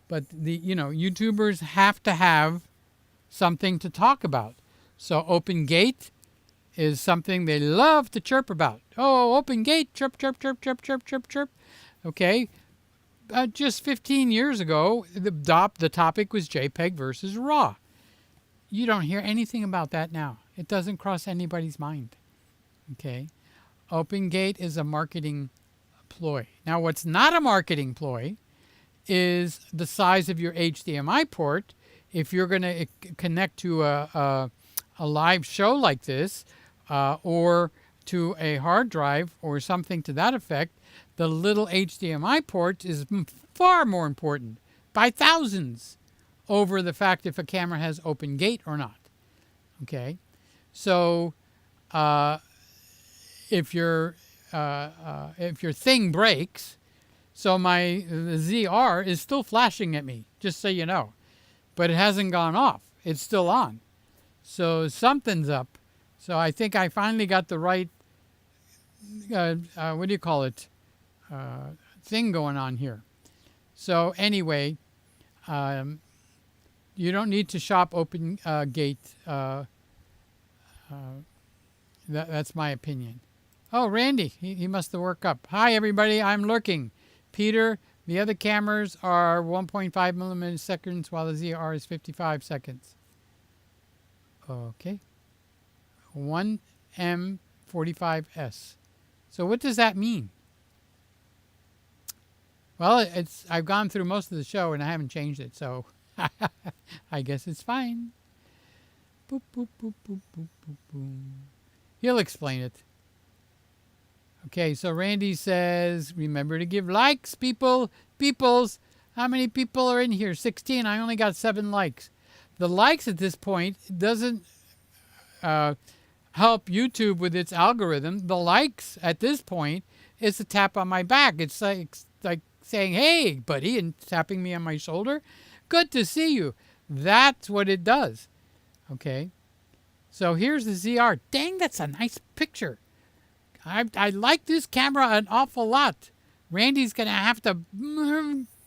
But YouTubers have to have something to talk about. So open gate is something they love to chirp about. Oh, open gate, chirp, chirp, chirp, chirp, chirp, chirp, chirp. Okay. Just 15 years ago, the topic was JPEG versus RAW. You don't hear anything about that now. It doesn't cross anybody's mind. Okay. Open gate is a marketing ploy. Now, what's not a marketing ploy is the size of your HDMI port. If you're going to connect to a live show like this or to a hard drive or something to that effect, the little HDMI port is far more important by thousands over the fact if a camera has open gate or not. Okay, so if your thing breaks, so my ZR is still flashing at me, just so you know, but it hasn't gone off. It's still on. So something's up. So I think I finally got the right, what do you call it, thing going on here. So anyway, you don't need to shop open gate. That's my opinion. Oh, Randy, he must have woke up. Hi, everybody. I'm lurking. Peter, the other cameras are 1.5 millimeters seconds, while the ZR is 55 seconds. Okay. 1M45S. So what does that mean? Well, I've gone through most of the show and I haven't changed it, so I guess it's fine. Boop, boop, boop, boop, boop, boop, boop. He'll explain it. Okay, so Randy says, remember to give likes, peoples. How many people are in here? 16. I only got 7 likes. The likes at this point doesn't help YouTube with its algorithm. The likes at this point is a tap on my back. It's like saying, hey, buddy, and tapping me on my shoulder. Good to see you. That's what it does. Okay. So here's the ZR. Dang, that's a nice picture. I like this camera an awful lot. Randy's going to have to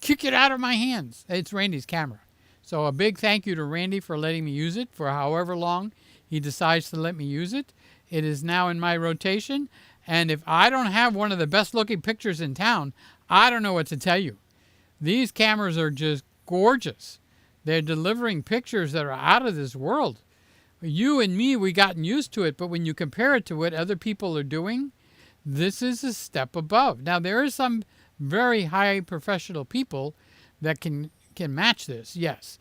kick it out of my hands. It's Randy's camera. So a big thank you to Randy for letting me use it for however long he decides to let me use it. It is now in my rotation. And if I don't have one of the best looking pictures in town, I don't know what to tell you. These cameras are just gorgeous. They're delivering pictures that are out of this world. You and me, we gotten used to it, but when you compare it to what other people are doing, this is a step above. Now, there are some very high professional people that can match this, yes.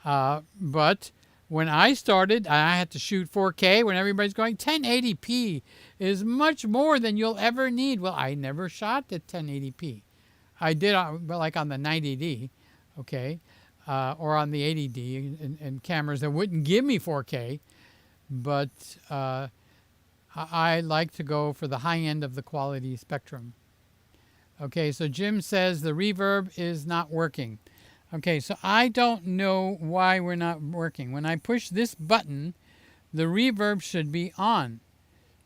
But when I started, I had to shoot 4K when everybody's going 1080p is much more than you'll ever need. Well, I never shot at 1080p. I did like on the 90D, okay, or on the 80D and cameras that wouldn't give me 4K. But I like to go for the high end of the quality spectrum. Okay, so Jim says the reverb is not working. Okay, so I don't know why we're not working. When I push this button, the reverb should be on.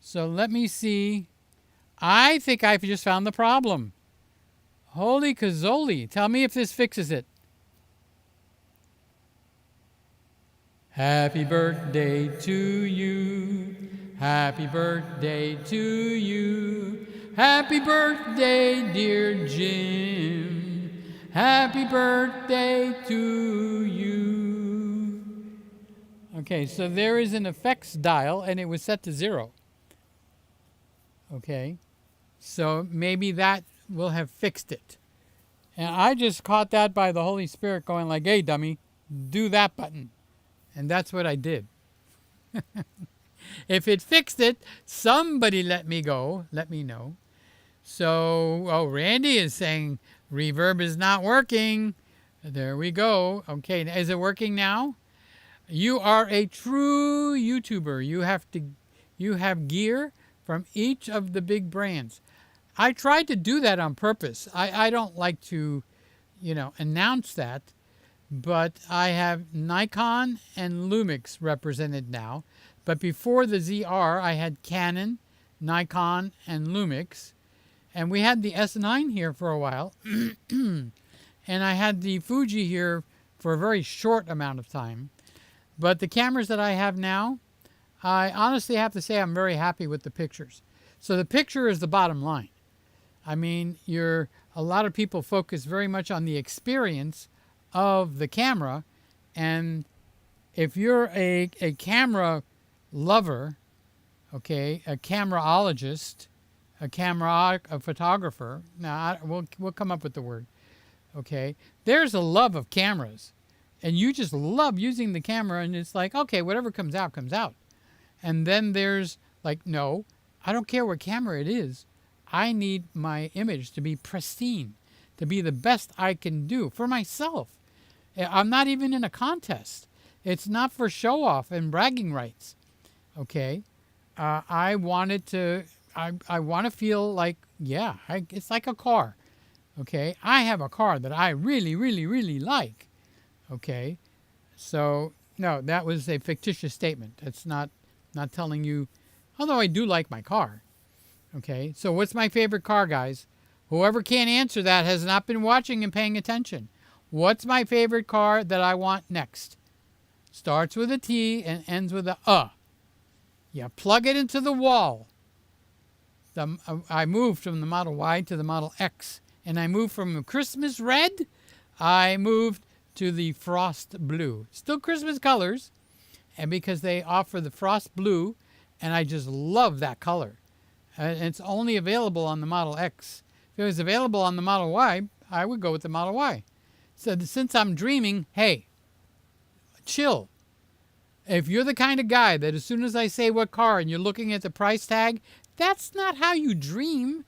So let me see. I think I've just found the problem. Holy cazoli. Tell me if this fixes it. Happy birthday to you. Happy birthday to you. Happy birthday, dear Jim. Happy birthday to you. Okay, so there is an effects dial and it was set to 0. Okay, so maybe that will have fixed it. And I just caught that by the Holy Spirit going like, hey, dummy, do that button. And that's what I did. If it fixed it, somebody let me know. So, oh, Randy is saying reverb is not working. There we go. Okay, is it working now? You are a true YouTuber. You have gear from each of the big brands. I tried to do that on purpose. I don't like to, announce that. But I have Nikon and Lumix represented now. But before the ZR, I had Canon, Nikon, and Lumix. And we had the S9 here for a while. And I had the Fuji here for a very short amount of time. But the cameras that I have now, I honestly have to say I'm very happy with the pictures. So the picture is the bottom line. I mean, a lot of people focus very much on the experience of the camera. And if you're a camera lover, okay, a cameraologist, a photographer, now we'll come up with the word, okay, there's a love of cameras. And you just love using the camera, and it's like, okay, whatever comes out, comes out. And then there's like, no, I don't care what camera it is. I need my image to be pristine, to be the best I can do for myself. I'm not even in a contest. It's not for show off and bragging rights. Okay. I want to feel like, yeah, it's like a car. Okay. I have a car that I really, really, really like. Okay. So no, that was a fictitious statement. That's not telling you, although I do like my car. Okay, so what's my favorite car, guys? Whoever can't answer that has not been watching and paying attention. What's my favorite car that I want next? Starts with a T and ends with a. You plug it into the wall. I moved from the Model Y to the Model X, and I moved from the Christmas red, I moved to the frost blue. Still Christmas colors, and because they offer the frost blue, and I just love that color. It's only available on the Model X. If it was available on the Model Y, I would go with the Model Y. So since I'm dreaming, hey, chill. If you're the kind of guy that as soon as I say what car and you're looking at the price tag, that's not how you dream.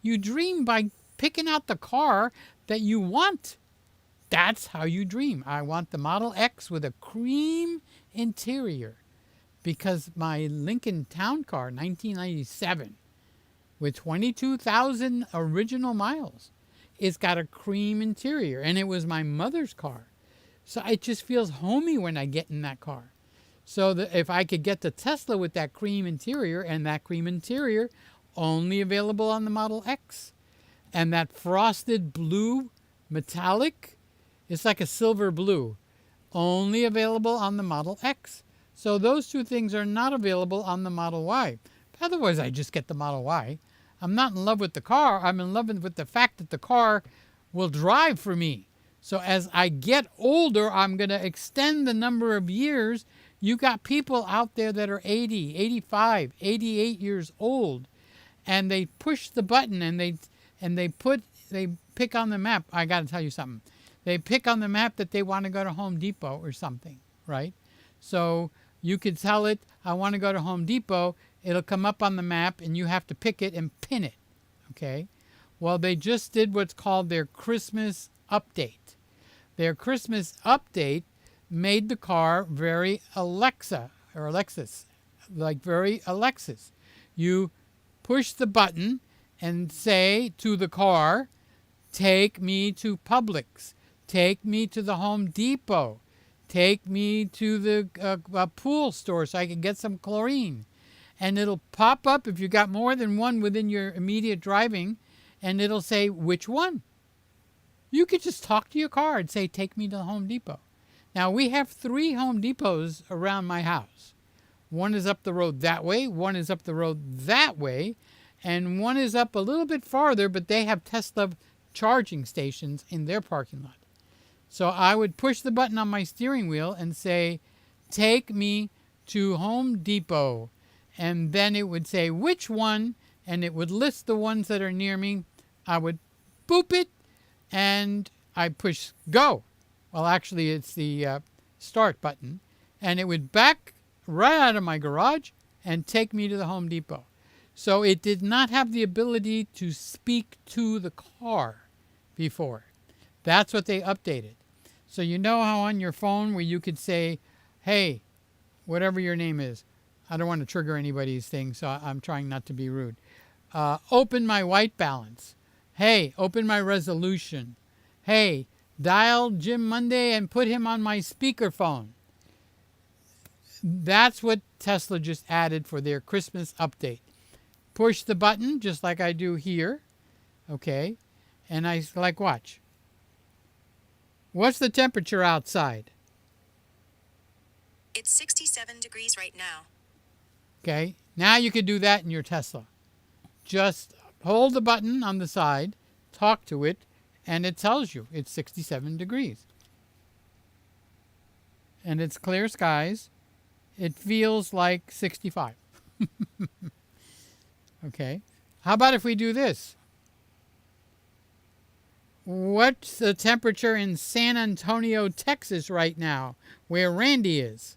You dream by picking out the car that you want. That's how you dream. I want the Model X with a cream interior because my Lincoln Town Car, 1997, with 22,000 original miles, it's got a cream interior, and it was my mother's car. So it just feels homey when I get in that car. So if I could get the Tesla with that cream interior, and that cream interior only available on the Model X, and that frosted blue metallic, it's like a silver blue, only available on the Model X. So those two things are not available on the Model Y. Otherwise, I just get the Model Y. I'm not in love with the car. I'm in love with the fact that the car will drive for me. So as I get older, I'm going to extend the number of years. You got people out there that are 80, 85, 88 years old, and they push the button and they pick on the map. I got to tell you something. They pick on the map that they want to go to Home Depot or something, right? So you could tell it, I want to go to Home Depot. It'll come up on the map, and you have to pick it and pin it, okay? Well, they just did what's called their Christmas update. Their Christmas update made the car very Alexis, like very Alexis. You push the button and say to the car, take me to Publix, take me to the Home Depot, take me to the pool store so I can get some chlorine. And it'll pop up if you got more than one within your immediate driving, and it'll say, which one? You could just talk to your car and say, take me to the Home Depot. Now, we have 3 Home Depots around my house. One is up the road that way, one is up the road that way, and one is up a little bit farther, but they have Tesla charging stations in their parking lot. So I would push the button on my steering wheel and say, take me to Home Depot. And then it would say which one, and it would list the ones that are near me. I would boop it, and I push go. Well, actually, it's the start button. And it would back right out of my garage and take me to the Home Depot. So it did not have the ability to speak to the car before. That's what they updated. So you know how on your phone where you could say, hey, whatever your name is, I don't want to trigger anybody's thing, so I'm trying not to be rude. Open my white balance. Hey, open my resolution. Hey, dial Jim Monday and put him on my speakerphone. That's what Tesla just added for their Christmas update. Push the button just like I do here. Okay. And I select watch. What's the temperature outside? It's 67 degrees right now. Okay. Now you could do that in your Tesla. Just hold the button on the side, talk to it, and it tells you it's 67 degrees. And it's clear skies. It feels like 65. Okay. How about if we do this? What's the temperature in San Antonio, Texas right now, where Randy is?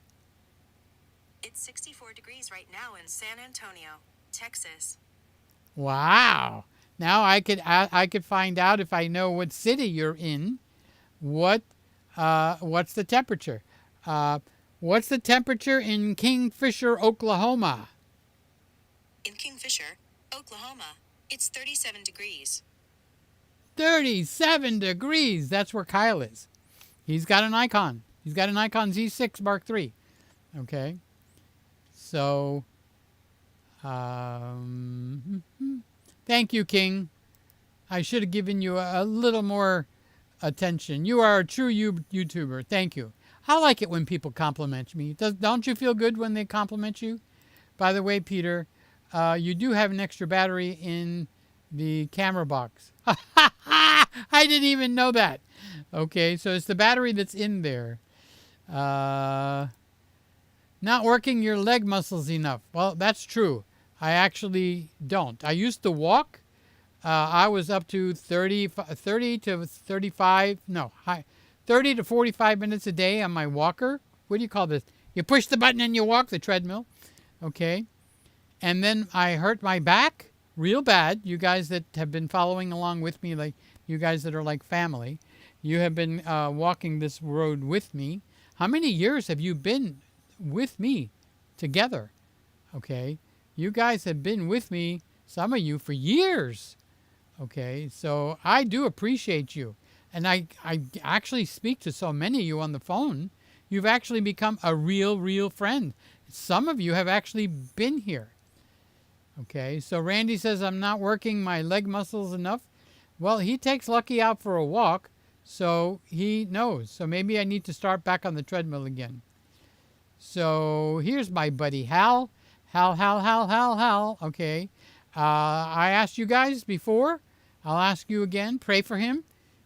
It's 64 degrees right now in San Antonio, Texas. Wow. Now I could find out if I know what city you're in. What's the temperature? What's the temperature in Kingfisher, Oklahoma? In Kingfisher, Oklahoma, it's 37 degrees. 37 degrees. That's where Kyle is. He's got an Nikon. He's got a Nikon Z6 Mark III. Okay. So, thank you, King. I should have given you a little more attention. You are a true YouTuber. Thank you. I like it when people compliment me. Don't you feel good when they compliment you? By the way, Peter, you do have an extra battery in the camera box. I didn't even know that. Okay, so it's the battery that's in there. Not working your leg muscles enough. Well, that's true. I actually don't. I used to walk. I was up to 30 to 35, no, 30 to 45 minutes a day on my walker. What do you call this? You push the button and you walk, the treadmill. Okay. And then I hurt my back real bad. You guys that have been following along with me, like you guys that are like family, you have been walking this road with me. How many years have you been with me together? Okay. You guys have been with me, some of you, for years. Okay. So I do appreciate you. And I actually speak to so many of you on the phone. You've actually become a real friend. Some of you have actually been here. Okay, so Randy says, I'm not working my leg muscles enough. Well, he takes Lucky out for a walk, so he knows. So maybe I need to start back on the treadmill again. So here's my buddy Hal. Hal. Okay, I asked you guys before. I'll ask you again. Pray for him.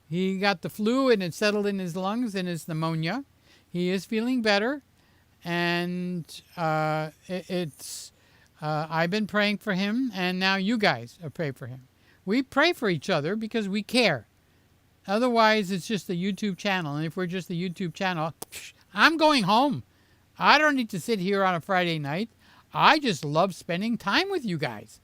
He got the flu and it settled in his lungs and his pneumonia. He is feeling better, and I've been praying for him, and now you guys are praying for him. We pray for each other because we care. Otherwise, it's just a YouTube channel, and if we're just a YouTube channel, I'm going home. I don't need to sit here on a Friday night. I just love spending time with you guys.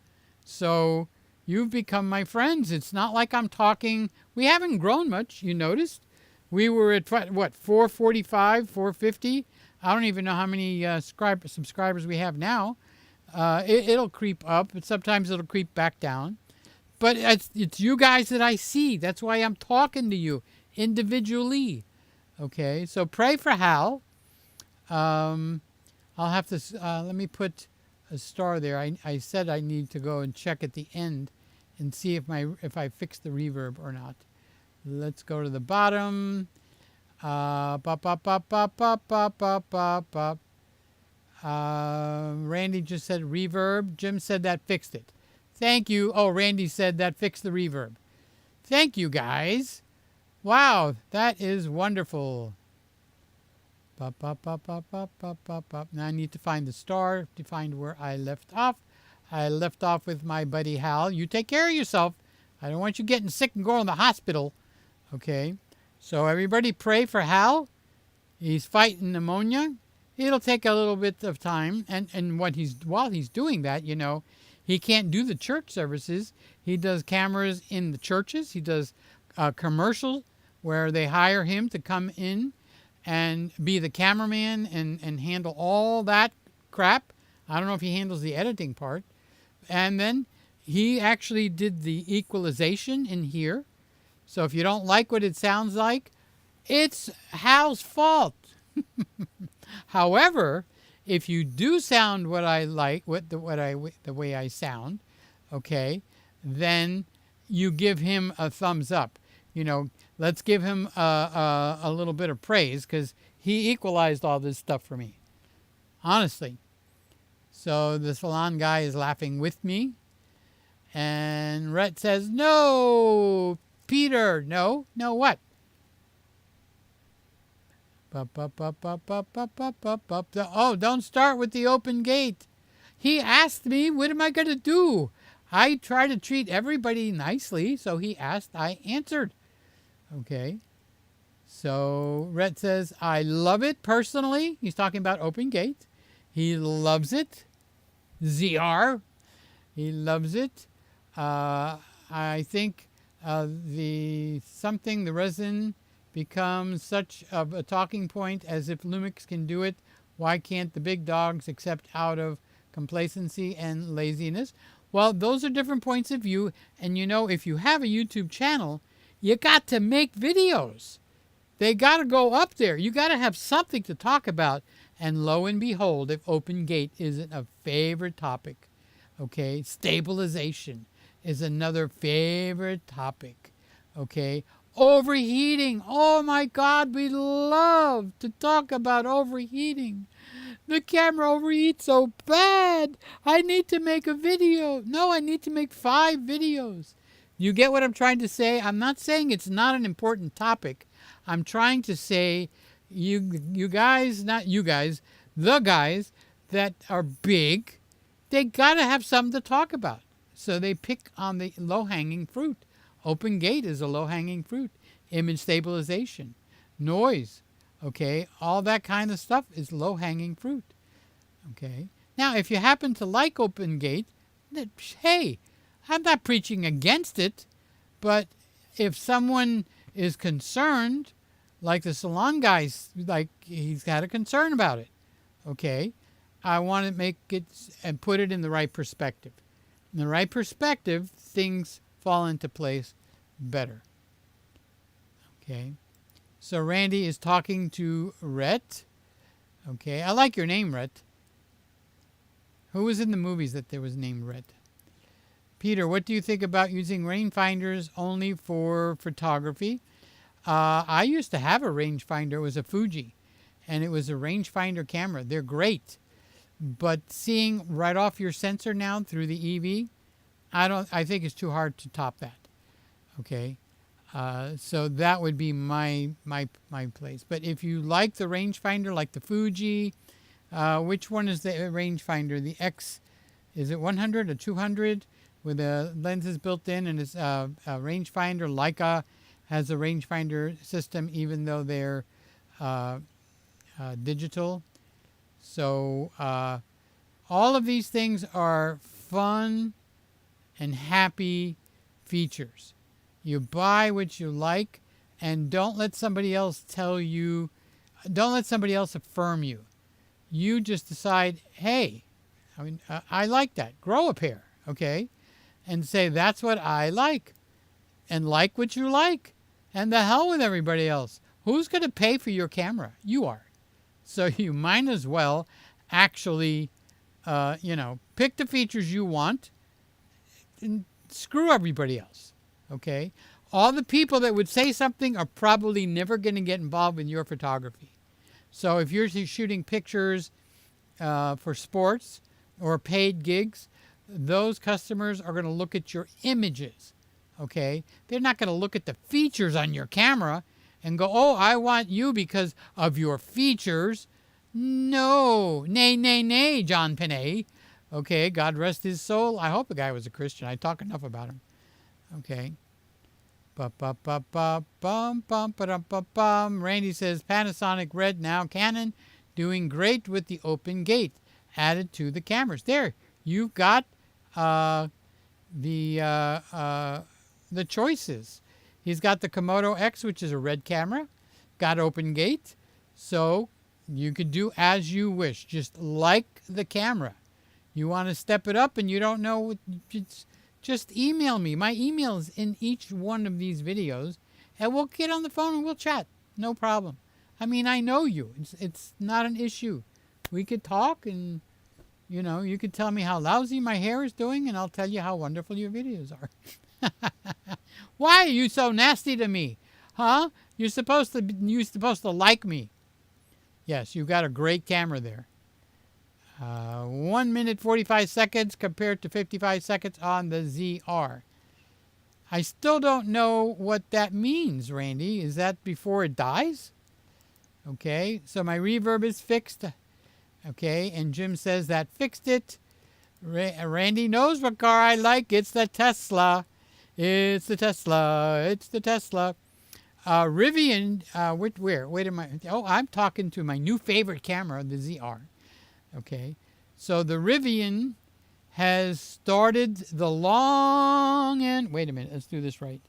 So you've become my friends. It's not like I'm talking. We haven't grown much, you noticed. We were at, what, 445, 450? I don't even know how many subscribers we have now. It'll creep up, but sometimes it'll creep back down. But it's you guys that I see. That's why I'm talking to you individually. Okay, so pray for Hal. I'll have to, let me put a star there. I said I need to go and check at the end and see if I fixed the reverb or not. Let's go to the bottom. Randy just said reverb. Jim said that fixed it. Thank you. Oh, Randy said that fixed the reverb. Thank you, guys. Wow, that is wonderful. Now I need to find the star to find where I left off. I left off with my buddy Hal. You take care of yourself. I don't want you getting sick and going to the hospital. Okay, so everybody pray for Hal. He's fighting pneumonia. It'll take a little bit of time, and while he's doing that, you know, he can't do the church services. He does cameras in the churches. He does commercials where they hire him to come in and be the cameraman and handle all that crap. I don't know if he handles the editing part. And then he actually did the equalization in here. So if you don't like what it sounds like, it's Hal's fault. However, If you do sound what I like, the way I sound, okay, then you give him a thumbs up. You know, let's give him a little bit of praise because he equalized all this stuff for me. Honestly. So the salon guy is laughing with me. And Rhett says, no, Peter. No what? Oh, don't start with the open gate. He asked me, what am I going to do? I try to treat everybody nicely, so he asked, I answered. Okay. So Rhett says, I love it personally. He's talking about open gate. He loves it. ZR. He loves it. I think the resin becomes such of a talking point as if Lumix can do it. Why can't the big dogs accept out of complacency and laziness? Well, those are different points of view. And you know, if you have a YouTube channel, you got to make videos. They got to go up there. You got to have something to talk about. And lo and behold, if open gate isn't a favorite topic, okay, stabilization is another favorite topic, okay, overheating. Oh my God, we love to talk about overheating. The camera overheats so bad. I need to make a video. No, I need to make 5 videos. You get what I'm trying to say? I'm not saying it's not an important topic. I'm trying to say you guys, not you guys, the guys that are big, they got to have something to talk about. So they pick on the low-hanging fruit. Open gate is a low-hanging fruit. Image stabilization, noise, okay, all that kind of stuff is low-hanging fruit. Okay. Now, if you happen to like open gate, then, hey, I'm not preaching against it, but if someone is concerned, like the salon guy's, like he's got a concern about it, okay, I want to make it and put it in the right perspective. In the right perspective, things fall into place better. Okay. So Randy is talking to Rhett. Okay. I like your name, Rhett. Who was in the movies that there was named Rhett? Peter, what do you think about using rangefinders only for photography? I used to have a rangefinder. It was a Fuji, and it was a rangefinder camera. They're great. But seeing right off your sensor now through the EV, I think it's too hard to top that. Okay. So that would be my place. But if you like the rangefinder, like the Fuji, which one is the rangefinder? The X, is it 100 or 200 with the lenses built in, and it's a rangefinder? Leica has a rangefinder system, even though they're digital. So all of these things are fun and happy features. You buy what you like, and don't let somebody else tell you, don't let somebody else affirm you. You just decide, hey, I like that. Grow a pair, okay? And say, that's what I like. And like what you like. And the hell with everybody else. Who's going to pay for your camera? You are. So you might as well actually, pick the features you want and screw everybody else. Okay? All the people that would say something are probably never going to get involved in your photography. So if you're shooting pictures for sports or paid gigs, those customers are going to look at your images. Okay? They're not going to look at the features on your camera and go, oh, I want you because of your features. No. Nay, John Panay. Okay, God rest his soul. I hope the guy was a Christian. I talk enough about him. Okay. Randy says Panasonic Red, now Canon, doing great with the open gate added to the cameras. There, you've got the choices. He's got the Komodo X, which is a red camera, got open gate, so you could do as you wish. Just like the camera. You want to step it up and you don't know, just email me. My email is in each one of these videos, and we'll get on the phone and we'll chat. No problem. I mean, I know you. It's not an issue. We could talk and, you know, you could tell me how lousy my hair is doing and I'll tell you how wonderful your videos are. Why are you so nasty to me? Huh? You're supposed to like me. Yes, you've got a great camera there. 1 minute 45 seconds compared to 55 seconds on the ZR. I still don't know what that means, Randy. Is that before it dies? Okay, so my reverb is fixed. Okay, and Jim says that fixed it. Randy knows what car I like. It's the Tesla. It's the Tesla. It's the Tesla. Rivian, where? Wait a minute. Oh, I'm talking to my new favorite camera, the ZR. Okay, so the Rivian has started the long and, wait a minute, let's do this right.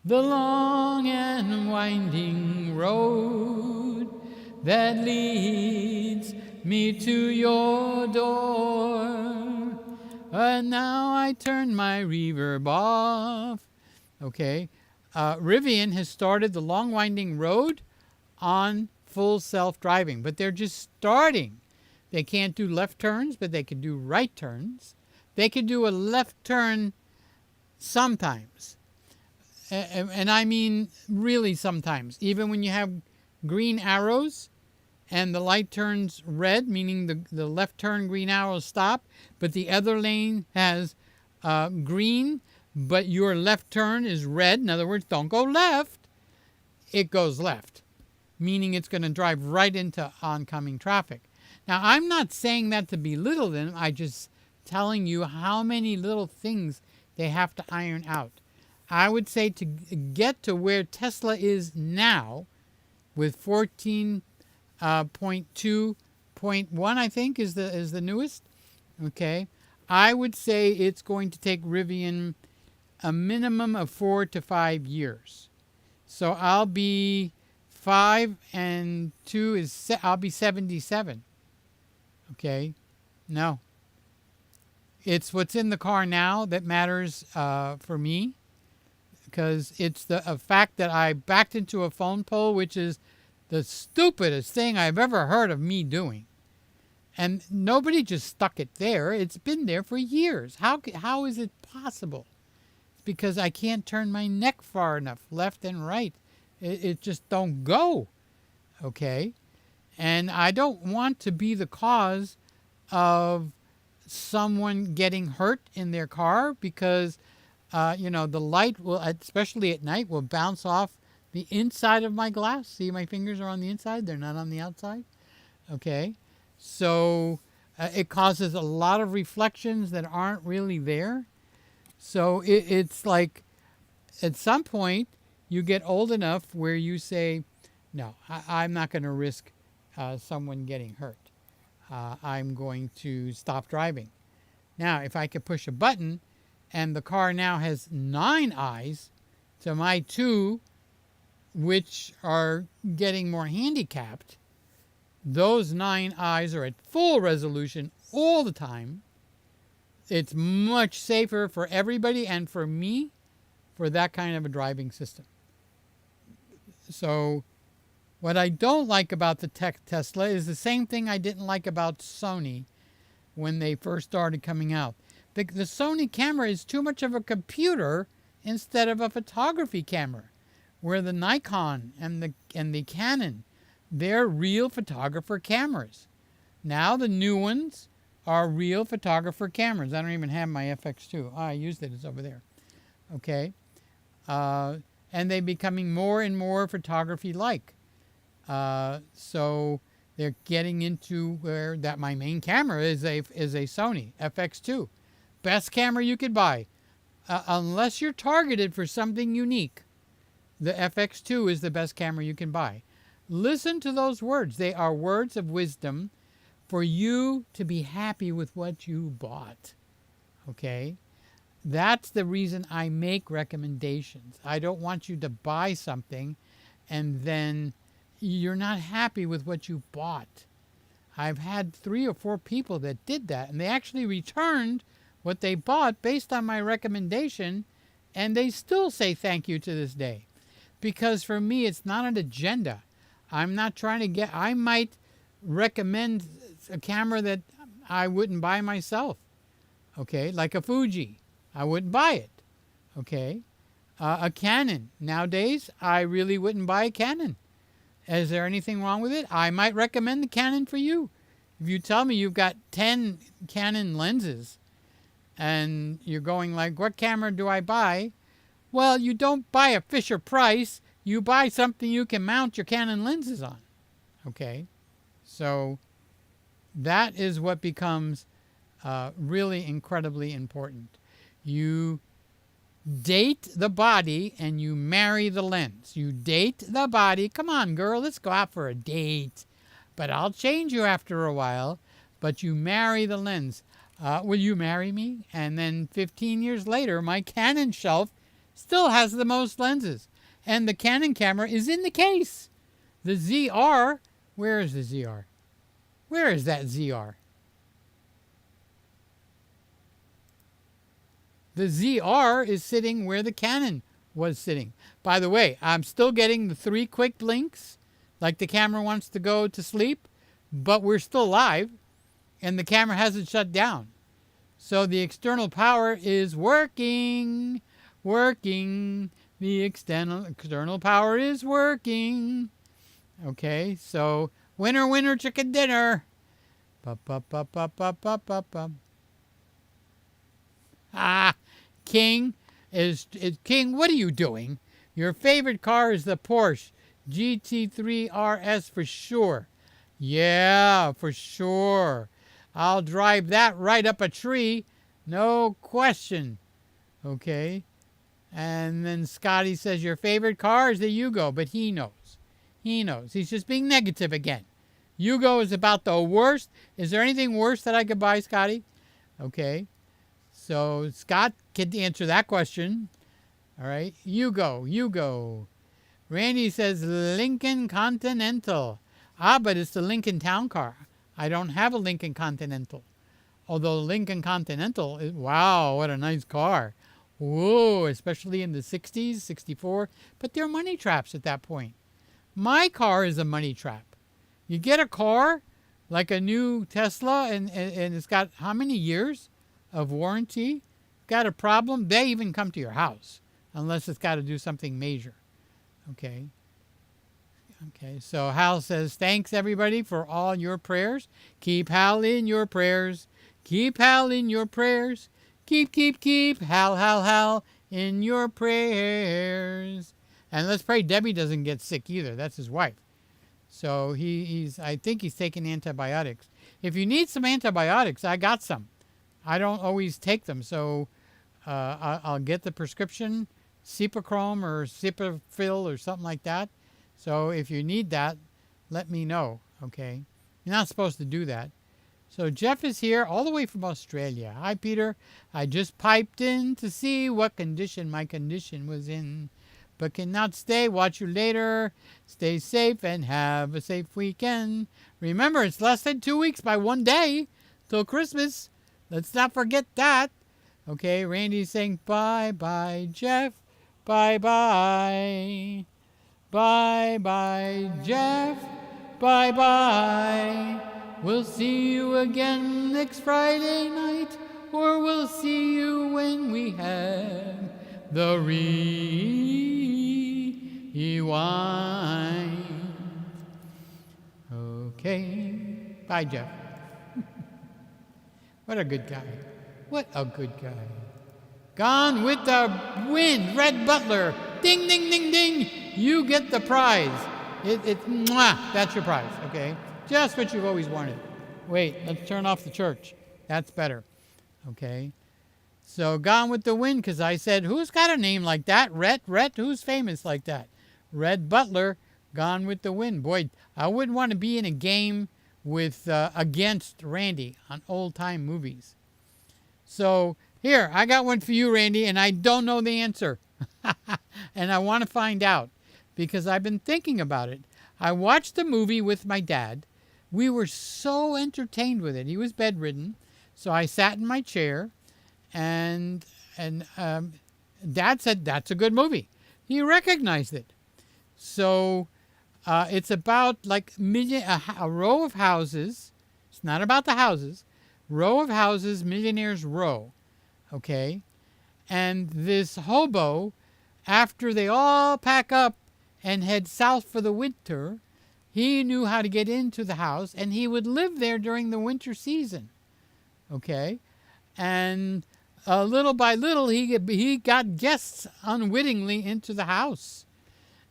The long and winding road that leads me to your door. And now I turn my reverb off. Okay, Rivian has started the long winding road on full self-driving, but they're just starting. They can't do left turns, but they can do right turns. They can do a left turn sometimes. And I mean really sometimes. Even when you have green arrows and the light turns red, meaning the left turn green arrows stop, but the other lane has green, but your left turn is red. In other words, don't go left. It goes left, meaning it's going to drive right into oncoming traffic. Now, I'm not saying that to belittle them. I'm just telling you how many little things they have to iron out. I would say to get to where Tesla is now with 14.2.1, I think, is the newest. Okay. I would say it's going to take Rivian a minimum of 4 to 5 years. So I'll be 5 and 2 is, I'll be 77. Okay, no. It's what's in the car now that matters for me, because it's the fact that I backed into a phone pole, which is the stupidest thing I've ever heard of me doing. And nobody just stuck it there. It's been there for years. How is it possible? Because I can't turn my neck far enough, left and right. It just don't go. Okay? And I don't want to be the cause of someone getting hurt in their car because, you know, the light will, especially at night, will bounce off the inside of my glass. See, my fingers are on the inside. They're not on the outside. Okay. So it causes a lot of reflections that aren't really there. So it's like at some point you get old enough where you say, no, I'm not going to risk someone getting hurt. I'm going to stop driving. Now, if I could push a button and the car now has 9 eyes to my 2, which are getting more handicapped, those 9 eyes are at full resolution all the time. It's much safer for everybody and for me for that kind of a driving system. So what I don't like about the Tesla is the same thing I didn't like about Sony when they first started coming out. The Sony camera is too much of a computer instead of a photography camera, where the Nikon and the Canon, they're real photographer cameras. Now the new ones are real photographer cameras. I don't even have my FX2. Oh, I used it. It's over there. Okay. And they're becoming more and more photography-like. So they're getting into where that my main camera is a Sony FX2. Best camera you could buy. Unless you're targeted for something unique, the FX2 is the best camera you can buy. Listen to those words. They are words of wisdom for you to be happy with what you bought. Okay? That's the reason I make recommendations. I don't want you to buy something and then you're not happy with what you bought. I've had 3 or 4 people that did that, and they actually returned what they bought based on my recommendation, and they still say thank you to this day. Because for me, it's not an agenda. I'm not trying to get, I might recommend a camera that I wouldn't buy myself. Okay, like a Fuji. I wouldn't buy it. Okay. A Canon. Nowadays, I really wouldn't buy a Canon. Is there anything wrong with it? I might recommend the Canon for you. If you tell me you've got 10 Canon lenses and you're going like, what camera do I buy? Well, you don't buy a Fisher Price. You buy something you can mount your Canon lenses on. Okay? So that is what becomes really incredibly important. You date the body and you marry the lens. You date the body. Come on, girl, let's go out for a date. But I'll change you after a while. But you marry the lens. Will you marry me? And then 15 years later, my Canon shelf still has the most lenses. And the Canon camera is in the case. The ZR, where is the ZR? Where is that ZR? The ZR is sitting where the Canon was sitting. By the way, I'm still getting the 3 quick blinks, like the camera wants to go to sleep, but we're still live, and the camera hasn't shut down. So the external power is working. The external power is working. Okay, so winner, winner, chicken dinner. King is King. What are you doing? Your favorite car is the Porsche GT3 RS for sure. Yeah, for sure. I'll drive that right up a tree, no question. Okay. And then Scotty says your favorite car is the Yugo, but he knows. He knows. He's just being negative again. Yugo is about the worst. Is there anything worse that I could buy, Scotty? Okay. So Scott can answer that question. All right. Yugo. Randy says Lincoln Continental. But it's the Lincoln Town Car. I don't have a Lincoln Continental. Although Lincoln Continental is, wow, what a nice car. Whoa, especially in the 60s, 64. But they're money traps at that point. My car is a money trap. You get a car like a new Tesla and it's got how many years of warranty? Got a problem? They even come to your house unless it's got to do something major. Okay. Okay, so Hal says, thanks everybody for all your prayers. Keep Hal in your prayers. Keep Hal in your prayers. Keep Hal in your prayers. And let's pray Debbie doesn't get sick either. That's his wife. So I think he's taking antibiotics. If you need some antibiotics, I got some. I don't always take them, so I'll get the prescription, Cipachrome or Cipafil or something like that. So if you need that, let me know, okay? You're not supposed to do that. So Jeff is here all the way from Australia. Hi, Peter. I just piped in to see what condition my condition was in, but cannot stay. Watch you later. Stay safe and have a safe weekend. Remember, it's less than 2 weeks by 1 day till Christmas. Let's not forget that. Okay, Randy's saying bye-bye, Jeff. Bye-bye. Bye-bye, Jeff. Bye-bye. We'll see you again next Friday night, or we'll see you when we have the rewind. Okay. Bye, Jeff. What a good guy. What a good guy. Gone with the Wind, Red Butler. Ding, ding, ding, ding. You get the prize. Mwah, that's your prize, okay? Just what you've always wanted. Wait, let's turn off the church. That's better, okay? So Gone with the Wind, because I said, who's got a name like that? Rhett, who's famous like that? Red Butler, Gone with the Wind. Boy, I wouldn't want to be in a game with against Randy on old-time movies. So here, I got one for you, Randy, and I don't know the answer. And I want to find out because I've been thinking about it. I watched the movie with my dad. We were so entertained with it. He was bedridden, so I sat in my chair, and Dad said, that's a good movie. He recognized it. So It's about like a row of houses. It's not about the houses. Row of houses, millionaires row. Okay? And this hobo, after they all pack up and head south for the winter, he knew how to get into the house, and he would live there during the winter season. Okay? And little by little, he got guests unwittingly into the house.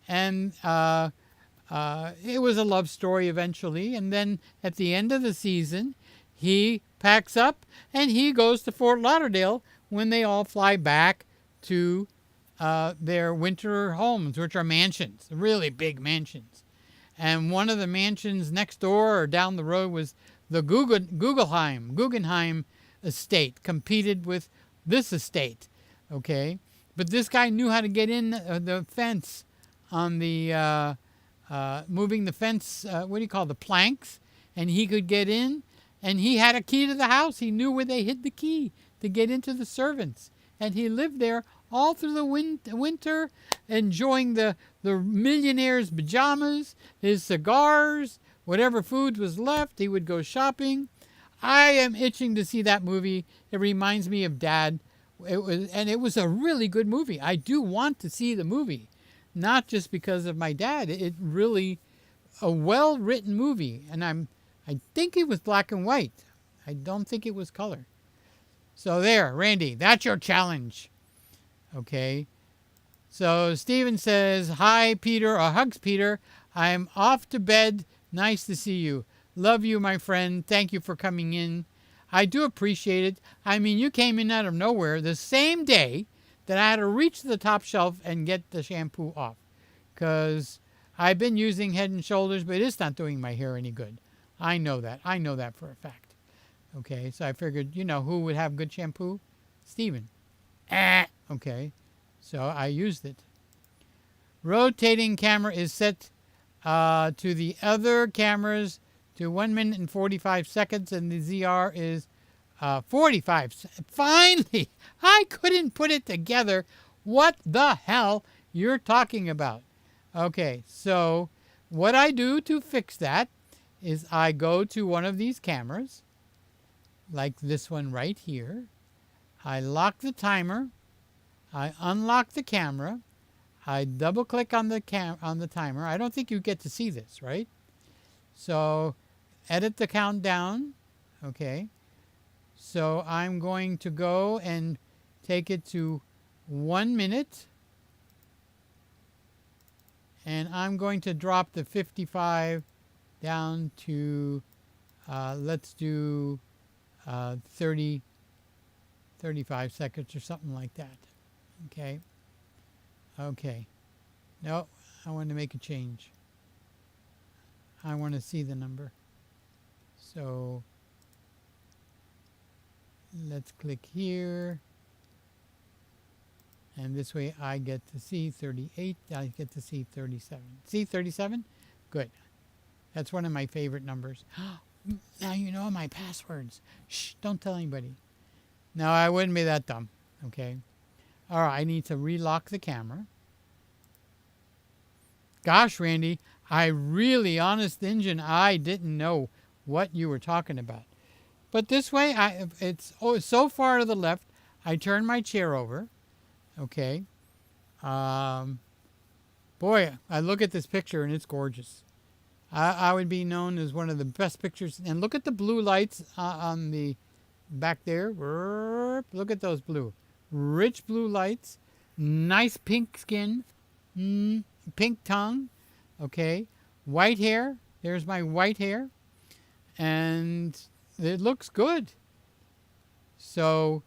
And it was a love story eventually. And then at the end of the season, he packs up and he goes to Fort Lauderdale when they all fly back to their winter homes, which are mansions, really big mansions. And one of the mansions next door or down the road was the Guggenheim estate, competed with this estate. Okay? But this guy knew how to get in the fence on the, moving the fence, what do you call it, the planks, and he could get in, and he had a key to the house. He knew where they hid the key to get into the servants. And he lived there all through the winter, enjoying the millionaire's pajamas, his cigars, whatever food was left. He would go shopping. I am itching to see that movie. It reminds me of Dad. It was a really good movie. I do want to see the movie, not just because of my dad. It really a well-written movie, and I think it was black and white. I don't think it was color. So there, Randy, that's your challenge. Okay. So Steven says, hi, Peter, or hugs Peter. I'm off to bed. Nice to see you. Love you, my friend. Thank you for coming in. I do appreciate it. I mean, you came in out of nowhere the same day that I had to reach the top shelf and get the shampoo off. Because I've been using Head and Shoulders, but it's not doing my hair any good. I know that. I know that for a fact. Okay, so I figured, who would have good shampoo? Steven. Okay, so I used it. Rotating camera is set to the other cameras to 1 minute and 45 seconds, and the ZR is 45. Finally, I couldn't put it together. What the hell you're talking about? Okay, so what I do to fix that is I go to one of these cameras, like this one right here. I lock the timer. I unlock the camera. I double click on the timer. I don't think you get to see this, right? So edit the countdown. Okay. So I'm going to go and take it to 1 minute. And I'm going to drop the 55 down to, let's do 35 seconds or something like that. Okay. Okay. No, I want to make a change. I want to see the number. So let's click here. And this way I get to see 38. I get to see 37. See 37? Good. That's one of my favorite numbers. Now you know my passwords. Shh, don't tell anybody. No, I wouldn't be that dumb. Okay. All right, I need to relock the camera. Gosh, Randy, I really, honest engine, I didn't know what you were talking about. But this way, it's so far to the left, I turn my chair over. Okay. Boy, I look at this picture and it's gorgeous. I would be known as one of the best pictures. And look at the blue lights on the back there. Look at those blue. Rich blue lights. Nice pink skin. Pink tongue. Okay. White hair. There's my white hair. And it looks good. So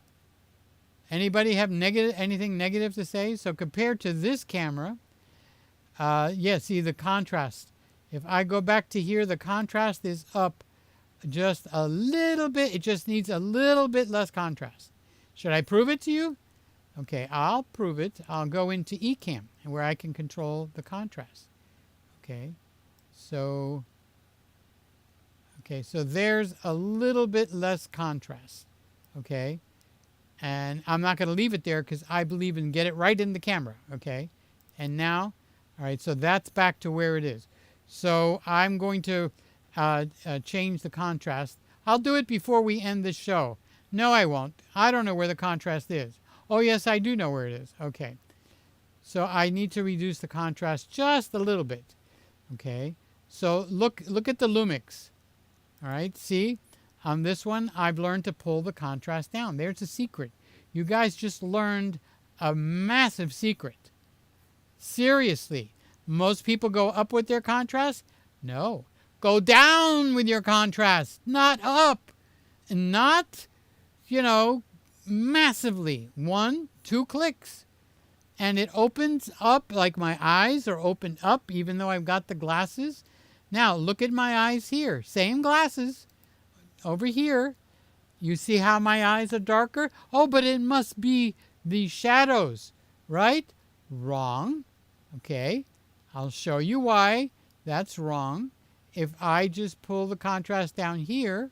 anybody have anything negative to say? So compared to this camera, see the contrast. If I go back to here, the contrast is up just a little bit. It just needs a little bit less contrast. Should I prove it to you? Okay, I'll prove it. I'll go into Ecamm, where I can control the contrast. Okay, so there's a little bit less contrast. Okay. And I'm not going to leave it there because I believe in get it right in the camera, okay? And now, all right, so that's back to where it is. So I'm going to change the contrast. I'll do it before we end the show. No, I won't. I don't know where the contrast is. Oh, yes, I do know where it is. Okay. So I need to reduce the contrast just a little bit. Okay. So look at the Lumix. All right. See, on this one, I've learned to pull the contrast down. There's a secret. You guys just learned a massive secret. Seriously. Most people go up with their contrast. No. Go down with your contrast, not up. And not, massively. 1, 2 clicks. And it opens up like my eyes are opened up even though I've got the glasses. Now look at my eyes here. Same glasses. Over here. You see how my eyes are darker? Oh, but it must be the shadows, right? Wrong. Okay. I'll show you why that's wrong. If I just pull the contrast down here,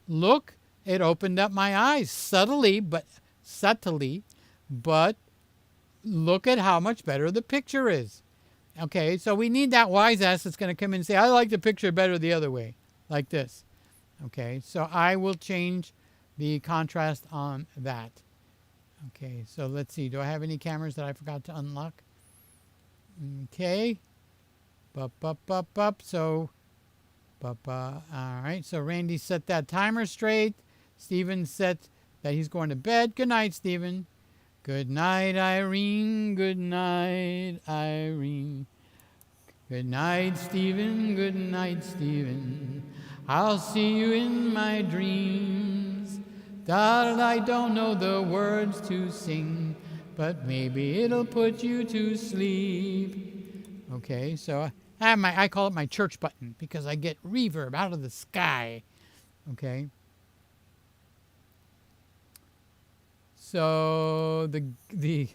look, it opened up my eyes subtly, but look at how much better the picture is. Okay, so we need that wise ass that's going to come in and say, I like the picture better the other way, like this. Okay, so I will change the contrast on that. Okay, so let's see. Do I have any cameras that I forgot to unlock? Okay. So, all right. So Randy set that timer straight. Steven set that he's going to bed. Good night, Steven. Good night, Irene. Good night, Irene. Good night, Steven. Good night, Steven. I'll see you in my dreams. Darling, I don't know the words to sing, but maybe it'll put you to sleep. Okay, so I call it my church button because I get reverb out of the sky. Okay. So the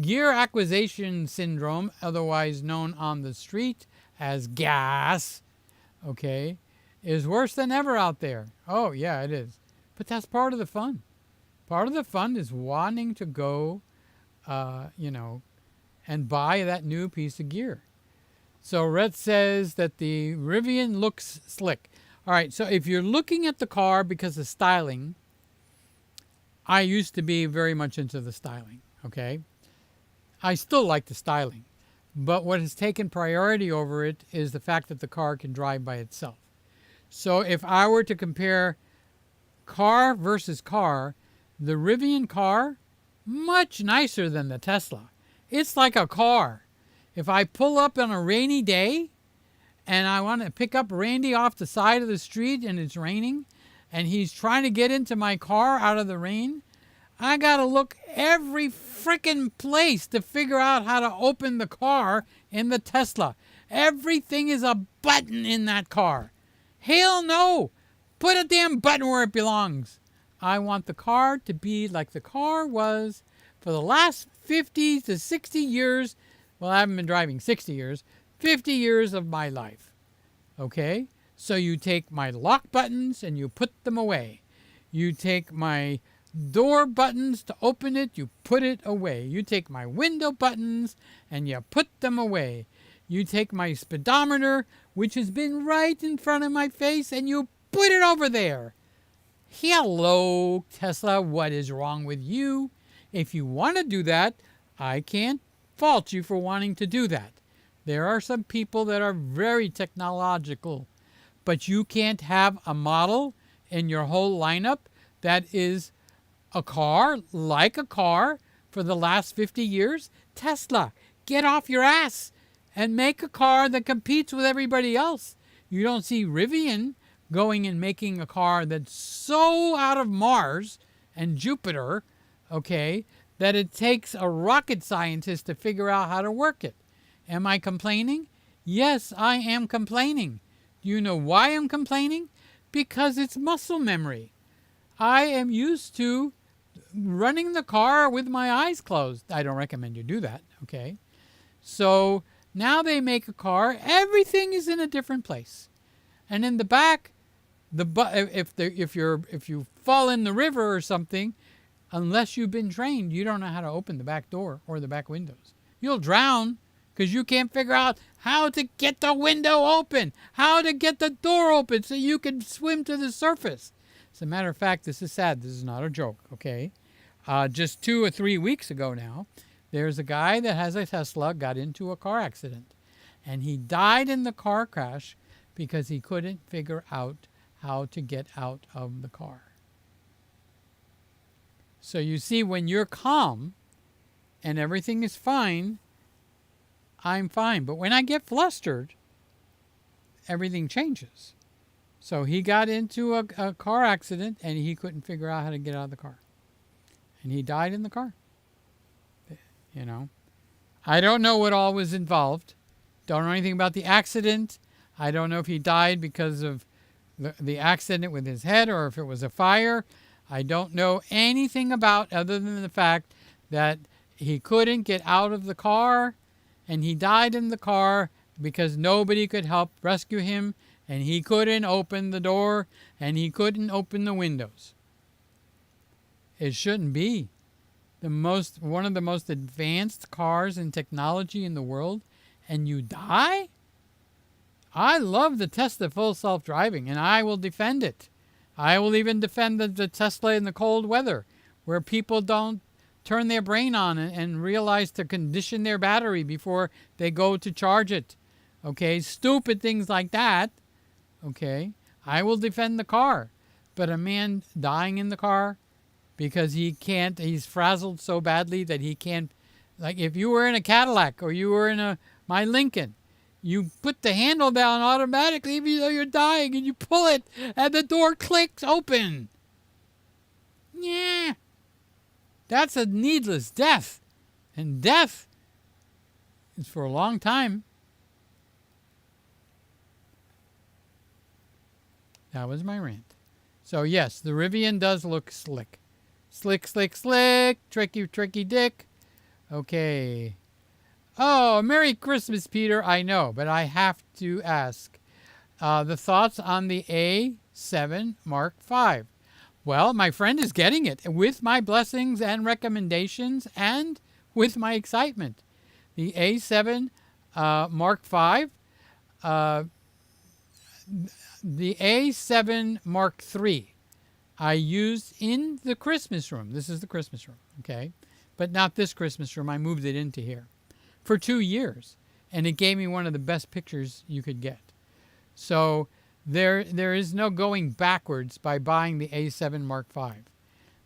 gear acquisition syndrome, otherwise known on the street as gas, okay, is worse than ever out there. Oh, yeah, it is. But that's part of the fun. Part of the fun is wanting to go, and buy that new piece of gear. So Rhett says that the Rivian looks slick. All right, so if you're looking at the car because of styling, I used to be very much into the styling, okay? I still like the styling, but what has taken priority over it is the fact that the car can drive by itself. So if I were to compare car versus car, the Rivian car, much nicer than the Tesla. It's like a car. If I pull up on a rainy day and I want to pick up Randy off the side of the street and it's raining and he's trying to get into my car out of the rain, I got to look every frickin' place to figure out how to open the car in the Tesla. Everything is a button in that car. Hell no! Put a damn button where it belongs. I want the car to be like the car was for the last 50 to 60 years. Well, I haven't been driving 60 years. 50 years of my life. Okay? So you take my lock buttons and you put them away. You take my door buttons to open it, you put it away. You take my window buttons and you put them away. You take my speedometer, which has been right in front of my face, and you put it over there. Hello, Tesla, what is wrong with you? If you want to do that, I can't fault you for wanting to do that. There are some people that are very technological, but you can't have a model in your whole lineup that is a car, like a car, for the last 50 years. Tesla, get off your ass and make a car that competes with everybody else. You don't see Rivian going and making a car that's so out of Mars and Jupiter, okay, that it takes a rocket scientist to figure out how to work it. Am I complaining? Yes, I am complaining. Do you know why I'm complaining? Because it's muscle memory. I am used to running the car with my eyes closed. I don't recommend you do that, okay? So now they make a car, everything is in a different place. And in the back, if you fall in the river or something, unless you've been trained, you don't know how to open the back door or the back windows. You'll drown because you can't figure out how to get the window open, how to get the door open so you can swim to the surface. As a matter of fact, this is sad. This is not a joke, okay? Just 2 or 3 weeks ago now, there's a guy that has a Tesla, got into a car accident, and he died in the car crash because he couldn't figure out how to get out of the car. So you see, when you're calm and everything is fine, I'm fine. But when I get flustered, everything changes. So he got into a car accident and he couldn't figure out how to get out of the car. And he died in the car. You know, I don't know what all was involved. Don't know anything about the accident. I don't know if he died because of the accident with his head or if it was a fire. I don't know anything about other than the fact that he couldn't get out of the car and he died in the car because nobody could help rescue him, and he couldn't open the door and he couldn't open the windows. It shouldn't be. One of the most advanced cars in technology in the world, and you die? I love the Tesla full self-driving, and I will defend it. I will even defend the Tesla in the cold weather, where people don't turn their brain on and realize to condition their battery before they go to charge it. Okay, stupid things like that. Okay, I will defend the car. But a man dying in the car because he's frazzled so badly that he can't, like if you were in a Cadillac or you were in my Lincoln, you put the handle down automatically even though you're dying, and you pull it and the door clicks open. Yeah. That's a needless death. And death is for a long time. That was my rant. So yes, the Rivian does look slick. Slick, slick, slick. Tricky, tricky dick. Okay. Oh, Merry Christmas, Peter. I know, but I have to ask the thoughts on the A7 Mark V. Well, my friend is getting it with my blessings and recommendations and with my excitement. The A7 Mark V, the A7 Mark III, I used in the Christmas room. This is the Christmas room, okay? But not this Christmas room. I moved it into here for 2 years, and it gave me one of the best pictures you could get. So there is no going backwards by buying the A7 Mark V,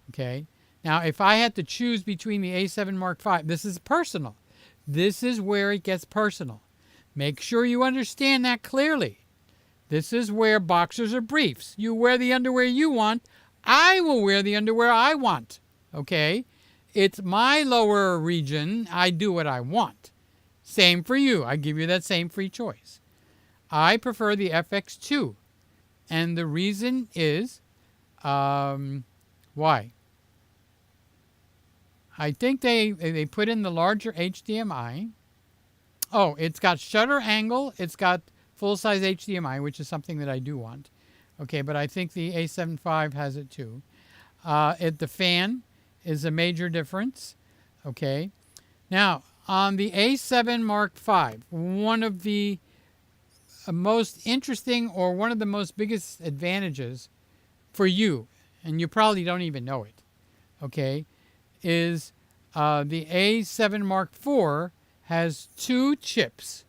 okay? Now, if I had to choose between the A7 Mark V, this is personal. This is where it gets personal. Make sure you understand that clearly. This is where boxers or briefs. You wear the underwear you want. I will wear the underwear I want, okay? It's my lower region. I do what I want. Same for you. I give you that same free choice. I prefer the FX2. And the reason is, why? I think they put in the larger HDMI. Oh, it's got shutter angle. It's got full-size HDMI, which is something that I do want. Okay, but I think the A7 V has it too. The fan is a major difference. Okay. Now, on the A7 Mark V, one of the most interesting or one of the most biggest advantages for you, and you probably don't even know it, okay, is the A7 Mark IV has 2 chips,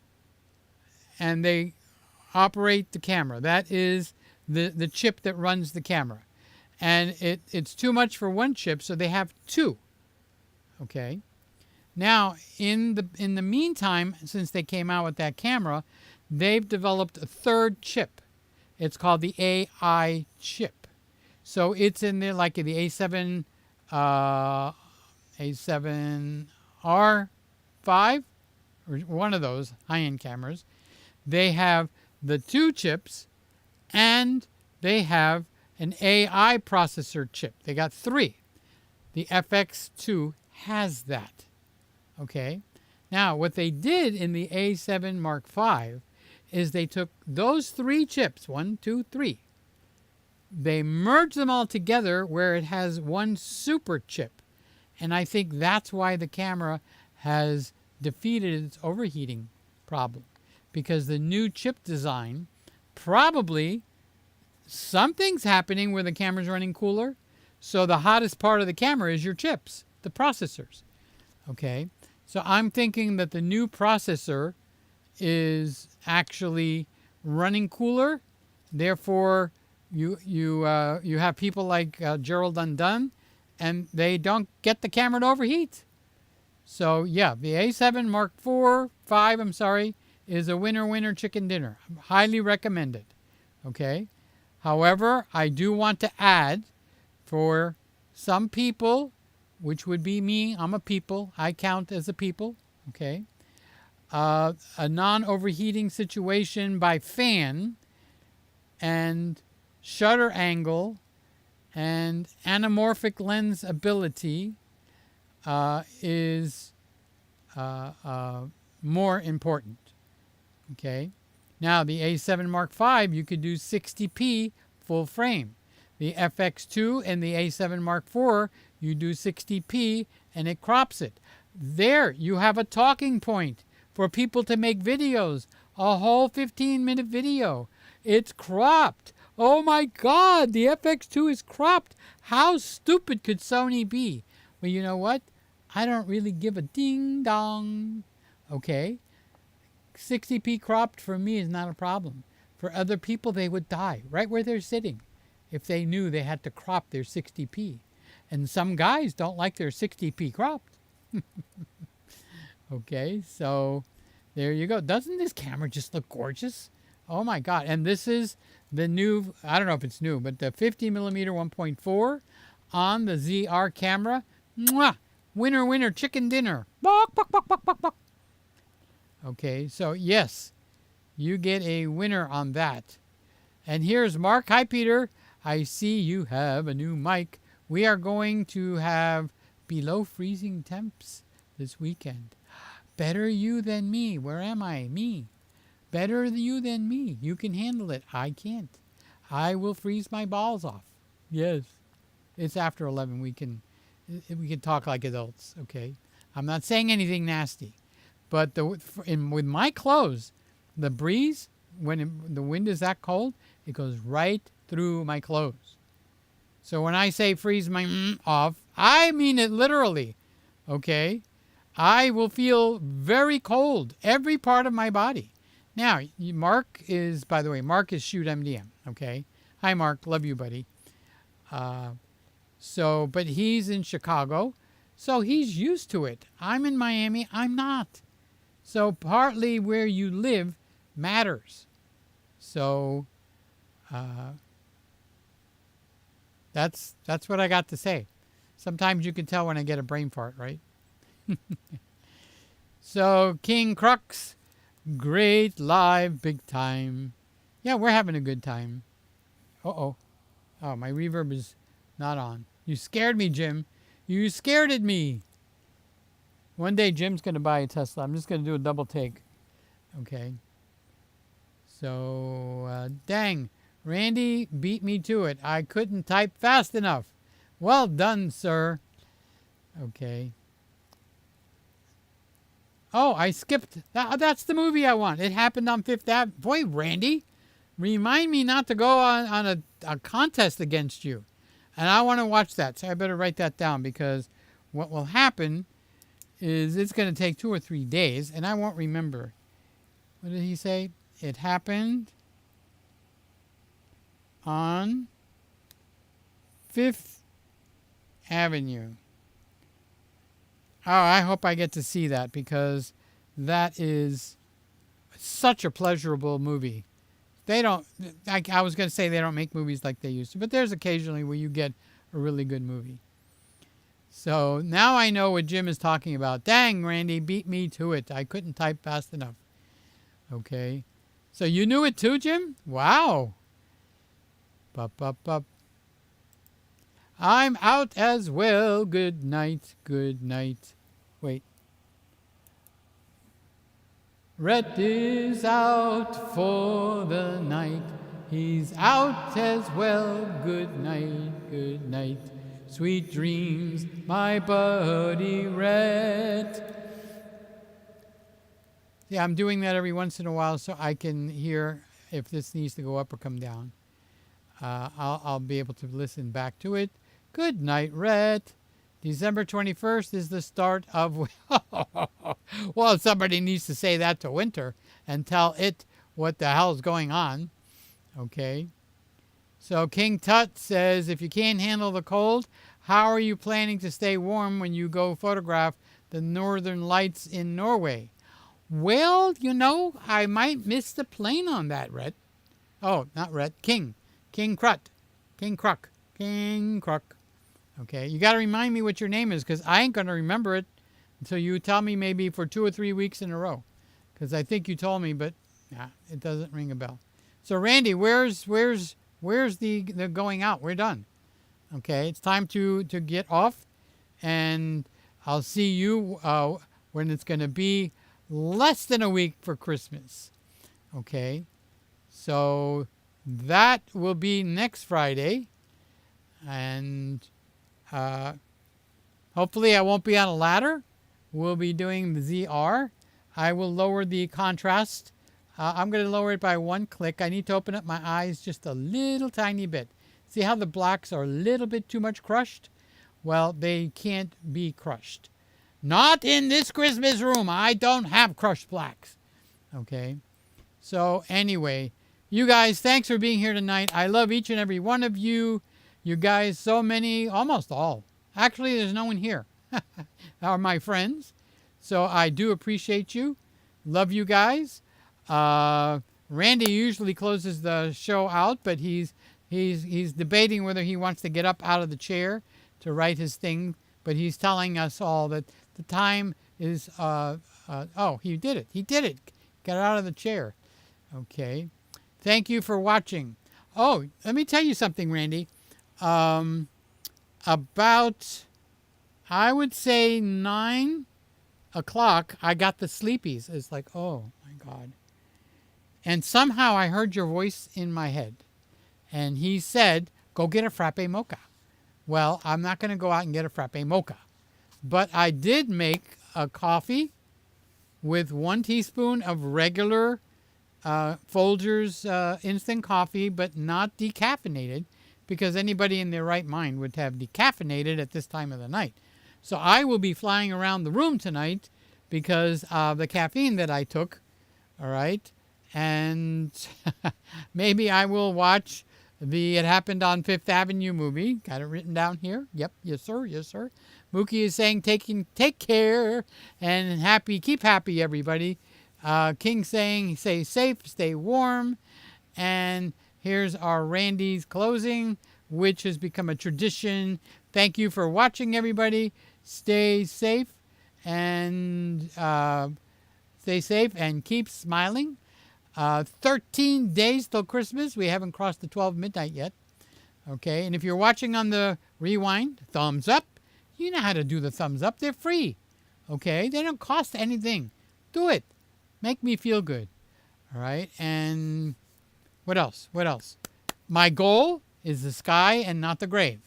and they operate the camera. That is the chip that runs the camera. And it's too much for 1 chip, so they have 2. Okay. Now, in the meantime, since they came out with that camera, they've developed a 3rd chip. It's called the AI chip. So it's in there like the A7 A7R5, or one of those high-end cameras. They have the 2 chips, and they have an AI processor chip. They got 3. The FX2 has that. Okay. Now, what they did in the A7 Mark V is they took those 3 chips, 1, 2, 3. They merged them all together where it has 1 super chip. And I think that's why the camera has defeated its overheating problem, because the new chip design, probably something's happening where the camera's running cooler. So the hottest part of the camera is your chips, the processors. Okay, so I'm thinking that the new processor is actually running cooler. Therefore, you have people like Gerald Undone, and they don't get the camera to overheat. So yeah, the A7 Mark IV, 5, I'm sorry, is a winner chicken dinner. Highly recommended. Okay. However, I do want to add, for some people, which would be me, I'm a people, I count as a people, okay, a non-overheating situation by fan and shutter angle and anamorphic lens ability is more important, okay. Now, the A7 Mark V, you could do 60p full frame. The FX2 and the A7 Mark IV, you do 60p and it crops it. There, you have a talking point for people to make videos. A whole 15-minute video. It's cropped. Oh my God, the FX2 is cropped. How stupid could Sony be? Well, you know what? I don't really give a ding dong. Okay? 60p cropped for me is not a problem. For other people, they would die right where they're sitting if they knew they had to crop their 60p. And some guys don't like their 60p cropped. Okay, so there you go. Doesn't this camera just look gorgeous? Oh my God. And this is the new, I don't know if it's new, but the 50mm 1.4 on the ZR camera. Mwah! Winner chicken dinner. Bok, bok, bok, bok, bok, bok. Okay, so yes, you get a winner on that. And here's Mark. Hi, Peter. I see you have a new mic. We are going to have below freezing temps this weekend. Better you than me. Where am I? Me. Better you than me. You can handle it. I can't. I will freeze my balls off. Yes. It's after 11. We can talk like adults, okay? I'm not saying anything nasty. But with my clothes, the breeze, when the wind is that cold, it goes right through my clothes. So when I say freeze my off, I mean it literally, okay? I will feel very cold, every part of my body. Now, Mark is, by the way, Mark is Shoot MDM, okay? Hi, Mark. Love you, buddy. But he's in Chicago, so he's used to it. I'm in Miami. I'm not. So partly where you live matters. So that's what I got to say. Sometimes you can tell when I get a brain fart, right? So King Crux, great live, big time. Yeah, we're having a good time. Uh-oh. Oh, my reverb is not on. You scared me, Jim. You scared me. One day Jim's going to buy a Tesla. I'm just going to do a double take. Okay. So, dang. Randy beat me to it. I couldn't type fast enough. Well done, sir. Okay. Oh, I skipped. That's the movie I want. It happened on Fifth Avenue. Boy, Randy, remind me not to go on a contest against you. And I want to watch that. So I better write that down, because what will happen is it's going to take 2 or 3 days, and I won't remember. What did he say? It happened on Fifth Avenue. Oh, I hope I get to see that, because that is such a pleasurable movie. They don't, I was going to say they don't make movies like they used to, but there's occasionally where you get a really good movie. So now I know what Jim is talking about. Dang, Randy beat me to it. I couldn't type fast enough. Okay. So you knew it too, Jim? Wow. Bup, bup, bup. I'm out as well. Good night. Good night. Wait. Rhett is out for the night. He's out as well. Good night. Good night. Sweet dreams, my buddy Rhett. Yeah, I'm doing that every once in a while so I can hear if this needs to go up or come down. I'll be able to listen back to it. Good night, Rhett. December 21st is the start of... Well, somebody needs to say that to Winter and tell it what the hell's going on. Okay. So King Tut says, if you can't handle the cold, how are you planning to stay warm when you go photograph the northern lights in Norway? Well, you know, I might miss the plane on that, Rhett. Oh, not Rhett. King. King Krut. King Kruk. King Kruk. Okay, you got to remind me what your name is because I ain't going to remember it until you tell me maybe for 2 or 3 weeks in a row. Because I think you told me, but nah, it doesn't ring a bell. So Randy, where's the going out? We're done. Okay, it's time to get off, and I'll see you when it's going to be less than a week for Christmas. Okay, so that will be next Friday, and hopefully I won't be on a ladder. We'll be doing the ZR. I will lower the contrast. I'm going to lower it by 1 click. I need to open up my eyes just a little tiny bit. See how the blacks are a little bit too much crushed? Well, they can't be crushed. Not in this Christmas room. I don't have crushed blacks. Okay. So anyway, you guys, thanks for being here tonight. I love each and every one of you. You guys, so many, almost all. Actually, there's no one here. Are my friends. So I do appreciate you. Love you guys. Randy usually closes the show out, but he's debating whether he wants to get up out of the chair to write his thing. But he's telling us all that the time is, oh, he did it. He did it. Got out of the chair. Okay. Thank you for watching. Oh, let me tell you something, Randy. About, I would say 9 o'clock, I got the sleepies. It's like, oh my God. And somehow I heard your voice in my head. And he said, go get a frappe mocha. Well, I'm not going to go out and get a frappe mocha. But I did make a coffee with 1 teaspoon of regular Folgers instant coffee, but not decaffeinated, because anybody in their right mind would have decaffeinated at this time of the night. So I will be flying around the room tonight because of the caffeine that I took. All right. And maybe I will watch the It Happened on Fifth Avenue movie. Got it written down here. Yep. Yes, sir. Yes, sir. Mookie is saying, take care and keep happy, everybody. King saying, stay safe, stay warm. And here's our Randy's closing, which has become a tradition. Thank you for watching, everybody. Stay safe and keep smiling. 13 days till Christmas. We haven't crossed the 12 midnight yet. Okay, and if you're watching on the rewind, thumbs up. You know how to do the thumbs up. They're free. Okay, they don't cost anything. Do it. Make me feel good. All right, and what else? What else? My goal is the sky and not the grave.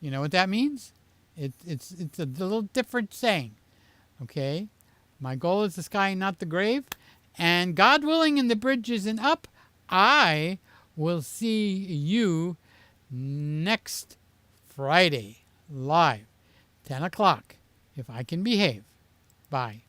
You know what that means? It's a little different saying. Okay, my goal is the sky and not the grave. And God willing, and the bridge isn't up, I will see you next Friday live, 10 o'clock, if I can behave. Bye.